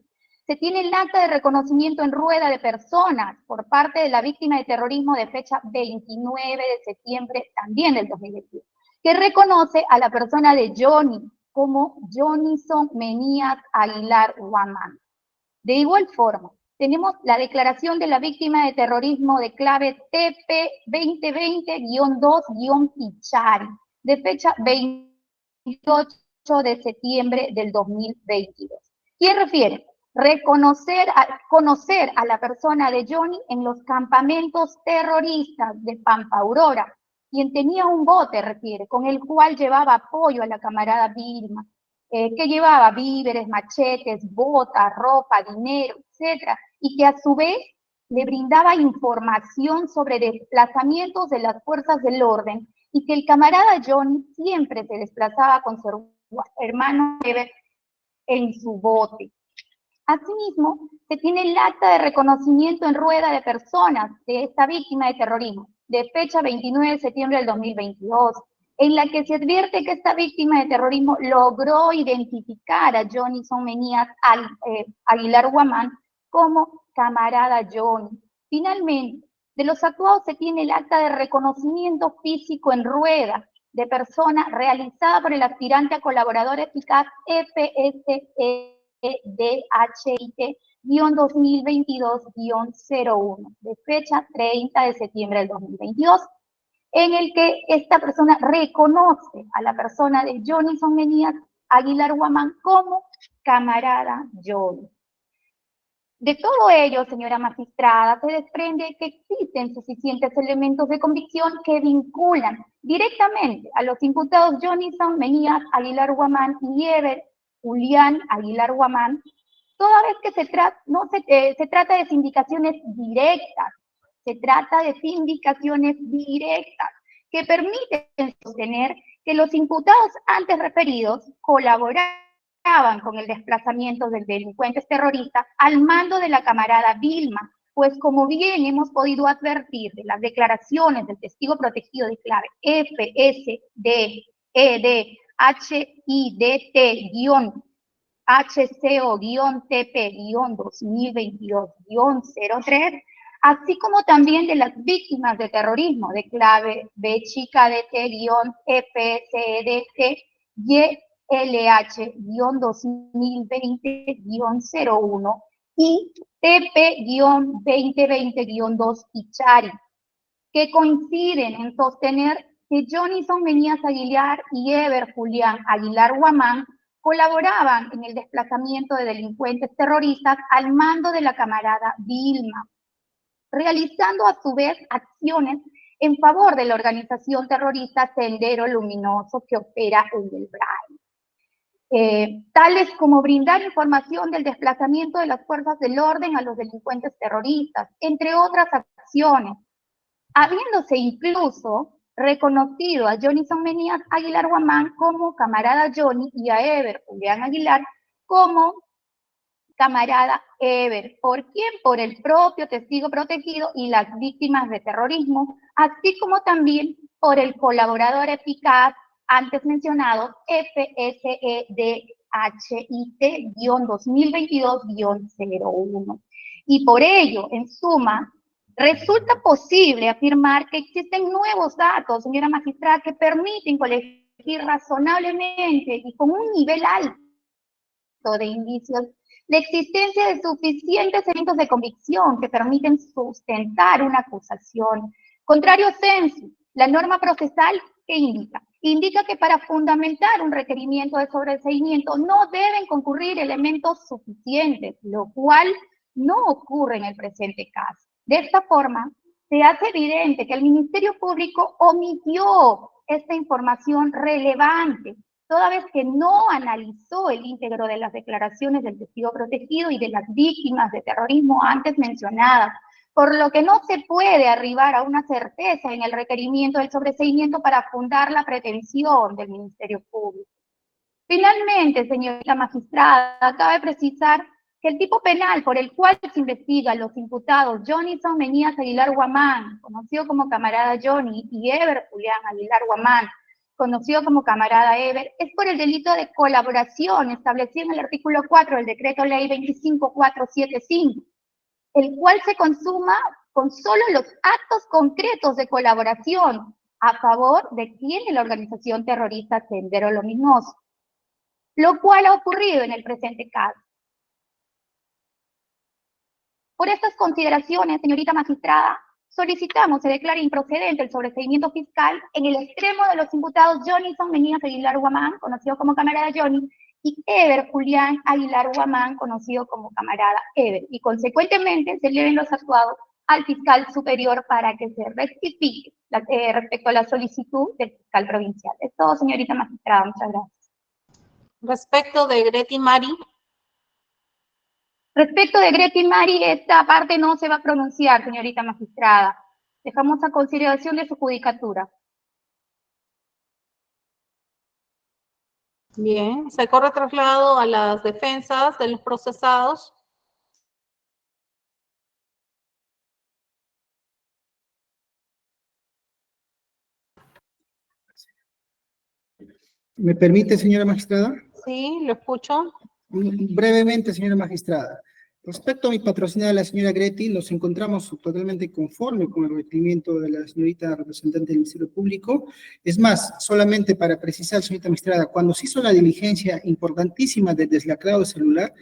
se tiene el acta de reconocimiento en rueda de personas por parte de la víctima de terrorismo de fecha 29 de septiembre también del 2022, que reconoce a la persona de Johnny como Jonison Menías Aguilar Guamán. De igual forma, tenemos la declaración de la víctima de terrorismo de clave TP 2020-2-Pichari, de fecha 28 de septiembre del 2022. ¿Quién refiere? Conocer a la persona de Johnny en los campamentos terroristas de Pampa Aurora, quien tenía un bote, refiere, con el cual llevaba apoyo a la camarada Vilma, que llevaba víveres, machetes, botas, ropa, dinero, etc., y que a su vez le brindaba información sobre desplazamientos de las fuerzas del orden, y que el camarada Johnny siempre se desplazaba con su hermano Ever en su bote. Asimismo, se tiene el acta de reconocimiento en rueda de personas de esta víctima de terrorismo, de fecha 29 de septiembre del 2022, en la que se advierte que esta víctima de terrorismo logró identificar a Jonison Menías Aguilar Guamán como camarada Johnny. Finalmente, de los actuados se tiene el acta de reconocimiento físico en rueda de persona realizada por el aspirante a colaborador eficaz FSDHIT-2022-01, de fecha 30 de septiembre del 2022, en el que esta persona reconoce a la persona de Jonison Menías Aguilar Guamán como camarada Johnny. De todo ello, señora magistrada, se desprende que existen suficientes elementos de convicción que vinculan directamente a los imputados Jonison Menías Aguilar Guamán y Ever Julián Aguilar Guamán, toda vez que se trata de sindicaciones directas, que permiten sostener que los imputados antes referidos colaboraban con el desplazamiento del delincuentes terroristas al mando de la camarada Vilma, pues como bien hemos podido advertir de las declaraciones del testigo protegido de clave FSDEDHCO-TP-2022-03, así como también de las víctimas de terrorismo de clave BCADT-FSDT-YLH-2020-01 y TP-2020-2 Pichari, que coinciden en sostener que Jonison Menías Aguilar y Ever Julián Aguilar Guamán colaboraban en el desplazamiento de delincuentes terroristas al mando de la camarada Vilma, realizando a su vez acciones en favor de la organización terrorista Sendero Luminoso que opera en el Braille, tales como brindar información del desplazamiento de las fuerzas del orden a los delincuentes terroristas, entre otras acciones, habiéndose incluso reconocido a Jonison Menías Aguilar Guamán como camarada Johnny y a Ever Julián Aguilar como camarada Ever. ¿Por quién? Por el propio testigo protegido y las víctimas de terrorismo, así como también por el colaborador eficaz antes mencionado FSEDHIT-2022-01. Y por ello, en suma, resulta posible afirmar que existen nuevos datos, señora magistrada, que permiten colegir razonablemente y con un nivel alto de indicios la existencia de suficientes elementos de convicción que permiten sustentar una acusación. Contrario sensu, la norma procesal, ¿qué indica? Indica que para fundamentar un requerimiento de sobreseimiento no deben concurrir elementos suficientes, lo cual no ocurre en el presente caso. De esta forma, se hace evidente que el Ministerio Público omitió esta información relevante, toda vez que no analizó el íntegro de las declaraciones del testigo protegido y de las víctimas de terrorismo antes mencionadas, por lo que no se puede arribar a una certeza en el requerimiento del sobreseimiento para fundar la pretensión del Ministerio Público. Finalmente, señorita magistrada, cabe precisar que el tipo penal por el cual se investiga a los imputados Jonison Menías Aguilar Guamán, conocido como camarada Johnny, y Ever Julián Aguilar Guamán, conocido como camarada Eber, es por el delito de colaboración establecido en el artículo 4 del Decreto Ley 25475, el cual se consuma con solo los actos concretos de colaboración a favor de quien en la organización terrorista Sendero Luminoso, lo cual ha ocurrido en el presente caso. Por estas consideraciones, señorita magistrada, solicitamos se declare improcedente el sobreseimiento fiscal en el extremo de los imputados Jonison Menías Aguilar Guamán, conocido como camarada Johnny, y Eber Julián Aguilar Guamán, conocido como camarada Eber, y consecuentemente se eleven los actuados al fiscal superior para que se rectifique respecto a la solicitud del fiscal provincial. Es todo, señorita magistrada. Muchas gracias. Respecto de Greti Mari. Respecto de Greti Mari, esta parte no se va a pronunciar, señorita magistrada. Dejamos a consideración de su judicatura. Bien, se corre traslado a las defensas de los procesados. ¿Me permite, señora magistrada? Sí, lo escucho. Brevemente, señora magistrada. Respecto a mi patrocinada, la señora Greti, nos encontramos totalmente conforme con el requerimiento de la señorita representante del Ministerio Público. Es más, solamente para precisar, señorita magistrada, cuando se hizo la diligencia importantísima del deslacrado de celular,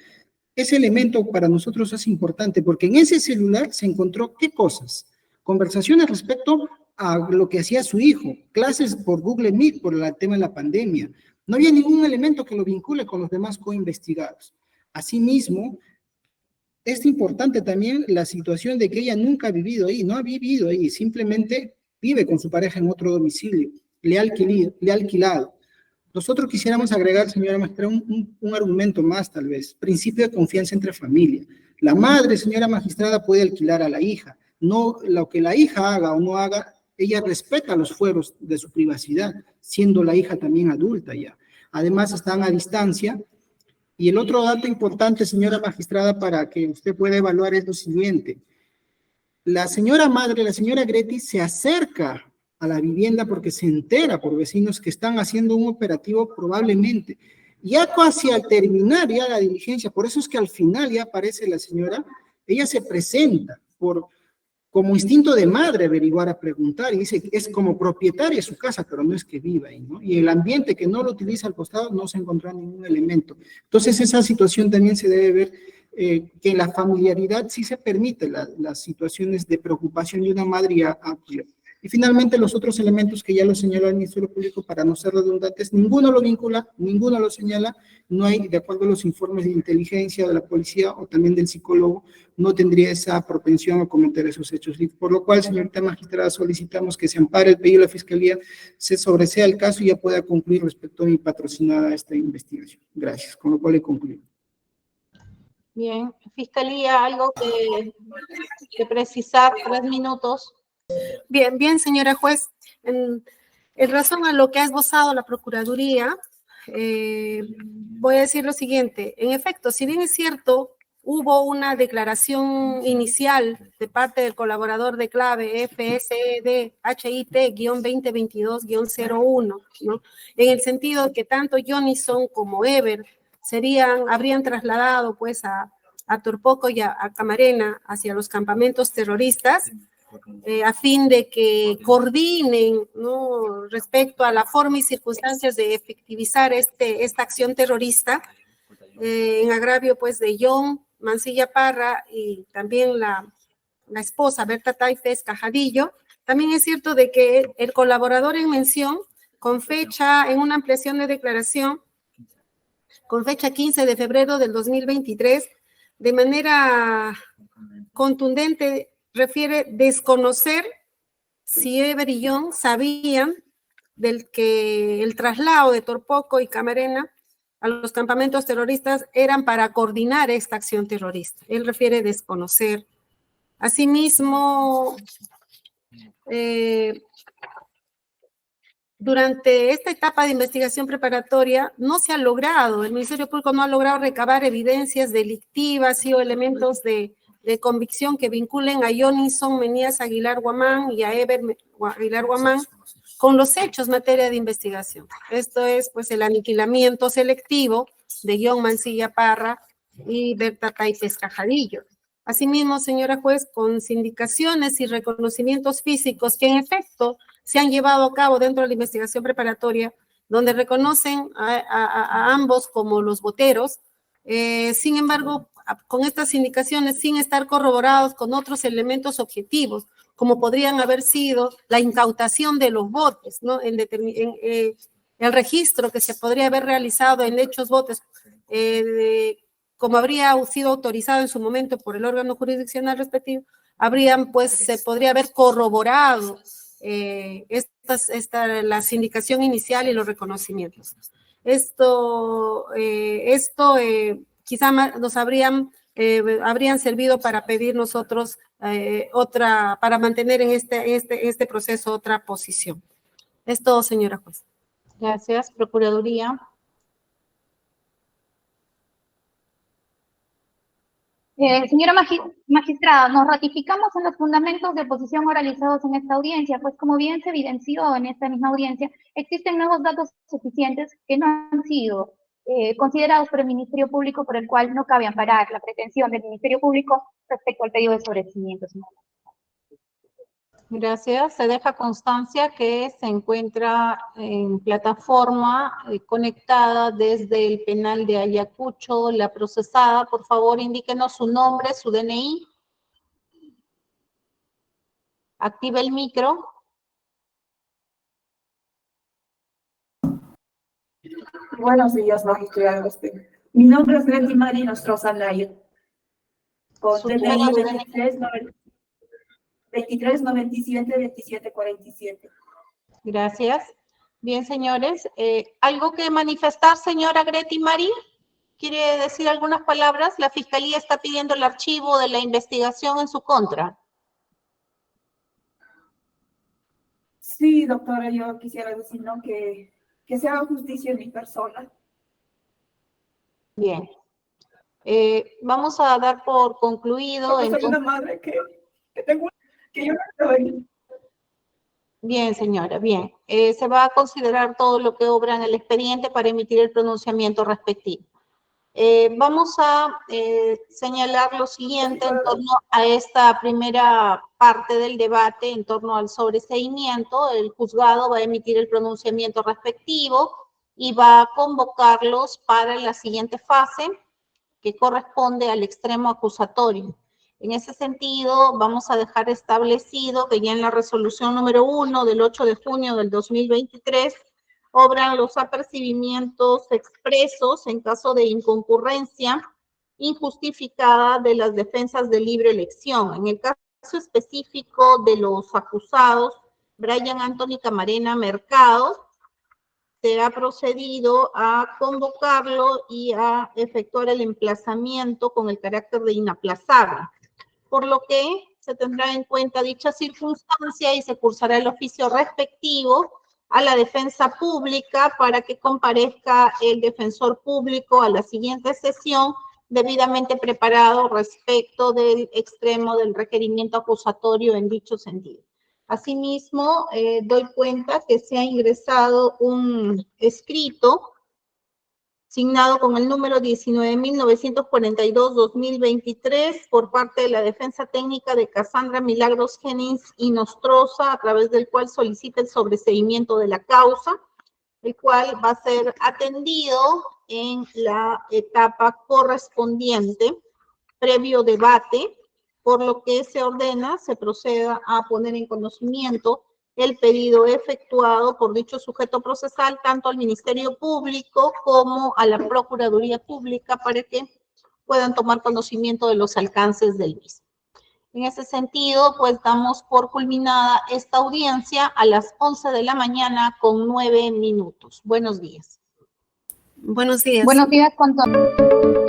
ese elemento para nosotros es importante porque en ese celular se encontró, ¿qué cosas? Conversaciones respecto a lo que hacía su hijo, clases por Google Meet por el tema de la pandemia. No había ningún elemento que lo vincule con los demás coinvestigados. Asimismo, es importante también la situación de que ella nunca ha vivido ahí, no ha vivido ahí, simplemente vive con su pareja en otro domicilio, le ha alquilado. Nosotros quisiéramos agregar, señora magistrada, un argumento más tal vez, principio de confianza entre familia. La madre, señora magistrada, puede alquilar a la hija, no lo que la hija haga o no haga, ella respeta los fueros de su privacidad, siendo la hija también adulta ya. Además están a distancia. Y el otro dato importante, señora magistrada, para que usted pueda evaluar es lo siguiente. La señora madre, la señora Greti, se acerca a la vivienda porque se entera por vecinos que están haciendo un operativo probablemente. Ya casi al terminar ya la diligencia, por eso es que al final ya aparece la señora, ella se presenta como instinto de madre averiguar, a preguntar, y dice que es como propietaria de su casa, pero no es que viva ahí, ¿no? Y el ambiente que no lo utiliza al costado no se encontró ningún elemento. Entonces esa situación también se debe ver, que en la familiaridad sí se permite las situaciones de preocupación de una madre ya amplia. Y finalmente los otros elementos que ya lo señaló el Ministerio Público, para no ser redundantes, ninguno lo vincula, ninguno lo señala, no hay, de acuerdo a los informes de inteligencia de la policía o también del psicólogo, no tendría esa propensión a cometer esos hechos. Y por lo cual, señorita magistrada, solicitamos que se ampare el pedido de la Fiscalía, se sobresea el caso y ya pueda concluir respecto a mi patrocinada esta investigación. Gracias, con lo cual he concluido. Bien, Fiscalía, algo que precisar, 3 minutos. Bien, señora juez. En razón a lo que ha esbozado la Procuraduría, voy a decir lo siguiente. En efecto, si bien es cierto, hubo una declaración inicial de parte del colaborador de clave FSDHIT-2022-01, ¿no? En el sentido de que tanto Jonison como Eber habrían trasladado pues a Torpoco y a Camarena hacia los campamentos terroristas, a fin de que coordinen, ¿no?, respecto a la forma y circunstancias de efectivizar esta acción terrorista, en agravio pues de John Mancilla Parra y también la esposa Berta Taifes Cajadillo. También es cierto de que el colaborador en mención, con fecha en una ampliación de declaración, con fecha 15 de febrero del 2023, de manera contundente refiere desconocer si Eber y John sabían del que el traslado de Torpoco y Camarena a los campamentos terroristas eran para coordinar esta acción terrorista. Él refiere desconocer. Asimismo, durante esta etapa de investigación preparatoria no se ha logrado, el Ministerio Público no ha logrado recabar evidencias delictivas y o elementos de convicción que vinculen a Jonison Menías Aguilar Guamán y a Eber Aguilar Guamán con los hechos materia de investigación. Esto es, pues, el aniquilamiento selectivo de Guión Mancilla Parra y Berta Taipes Cajadillo. Asimismo, señora juez, con sindicaciones y reconocimientos físicos que en efecto se han llevado a cabo dentro de la investigación preparatoria, donde reconocen a ambos como los boteros, sin embargo, con estas indicaciones, sin estar corroborados con otros elementos objetivos, como podrían haber sido la incautación de los botes, ¿no? El registro que se podría haber realizado en hechos botes, como habría sido autorizado en su momento por el órgano jurisdiccional respectivo, se podría haber corroborado la sindicación inicial y los reconocimientos. Esto quizá nos habrían servido para pedir nosotros para mantener en este proceso otra posición. Es todo, señora juez. Gracias, Procuraduría. Señora magistrada, nos ratificamos en los fundamentos de posición oralizados en esta audiencia, pues como bien se evidenció en esta misma audiencia, existen nuevos datos suficientes que no han sido considerados por el Ministerio Público, por el cual no cabe amparar la pretensión del Ministerio Público respecto al pedido de sobreseimiento. Gracias. Se deja constancia que se encuentra en plataforma conectada desde el penal de Ayacucho la procesada. Por favor, indíquenos su nombre, su DNI. Active el micro. Buenos días, magistrado. Mi nombre es Greti Mari Nostroza Laya. Con DNI 2397-2747. Gracias. Bien, señores. ¿Algo que manifestar, señora Greti Mari? ¿Quiere decir algunas palabras? La Fiscalía está pidiendo el archivo de la investigación en su contra. Sí, doctora, yo quisiera decir, ¿no?, que se haga justicia en mi persona. Bien. Vamos a dar por concluido. Porque soy una madre que yo no estoy. Bien, señora, bien. Se va a considerar todo lo que obra en el expediente para emitir el pronunciamiento respectivo. Vamos a señalar lo siguiente en torno a esta primera parte del debate, en torno al sobreseimiento. El juzgado va a emitir el pronunciamiento respectivo y va a convocarlos para la siguiente fase, que corresponde al extremo acusatorio. En ese sentido, vamos a dejar establecido que ya en la resolución número 1 del 8 de junio del 2023 obran los apercibimientos expresos en caso de inconcurrencia injustificada de las defensas de libre elección. En el caso específico de los acusados, Brian Anthony Camarena Mercado, se ha procedido a convocarlo y a efectuar el emplazamiento con el carácter de inaplazable, por lo que se tendrá en cuenta dicha circunstancia y se cursará el oficio respectivo a la defensa pública para que comparezca el defensor público a la siguiente sesión debidamente preparado respecto del extremo del requerimiento acusatorio en dicho sentido. Asimismo, doy cuenta que se ha ingresado un escrito signado con el número 19.942-2023 por parte de la Defensa Técnica de Cassandra Milagros Jennings y Nostroza, a través del cual solicita el sobreseimiento de la causa, el cual va a ser atendido en la etapa correspondiente, previo debate, por lo que se ordena, se proceda a poner en conocimiento el pedido efectuado por dicho sujeto procesal, tanto al Ministerio Público como a la Procuraduría Pública, para que puedan tomar conocimiento de los alcances del mismo. En ese sentido, pues damos por culminada esta audiencia a las 11 de la mañana con 9 minutos. Buenos días. Buenos días. Buenos días con todos.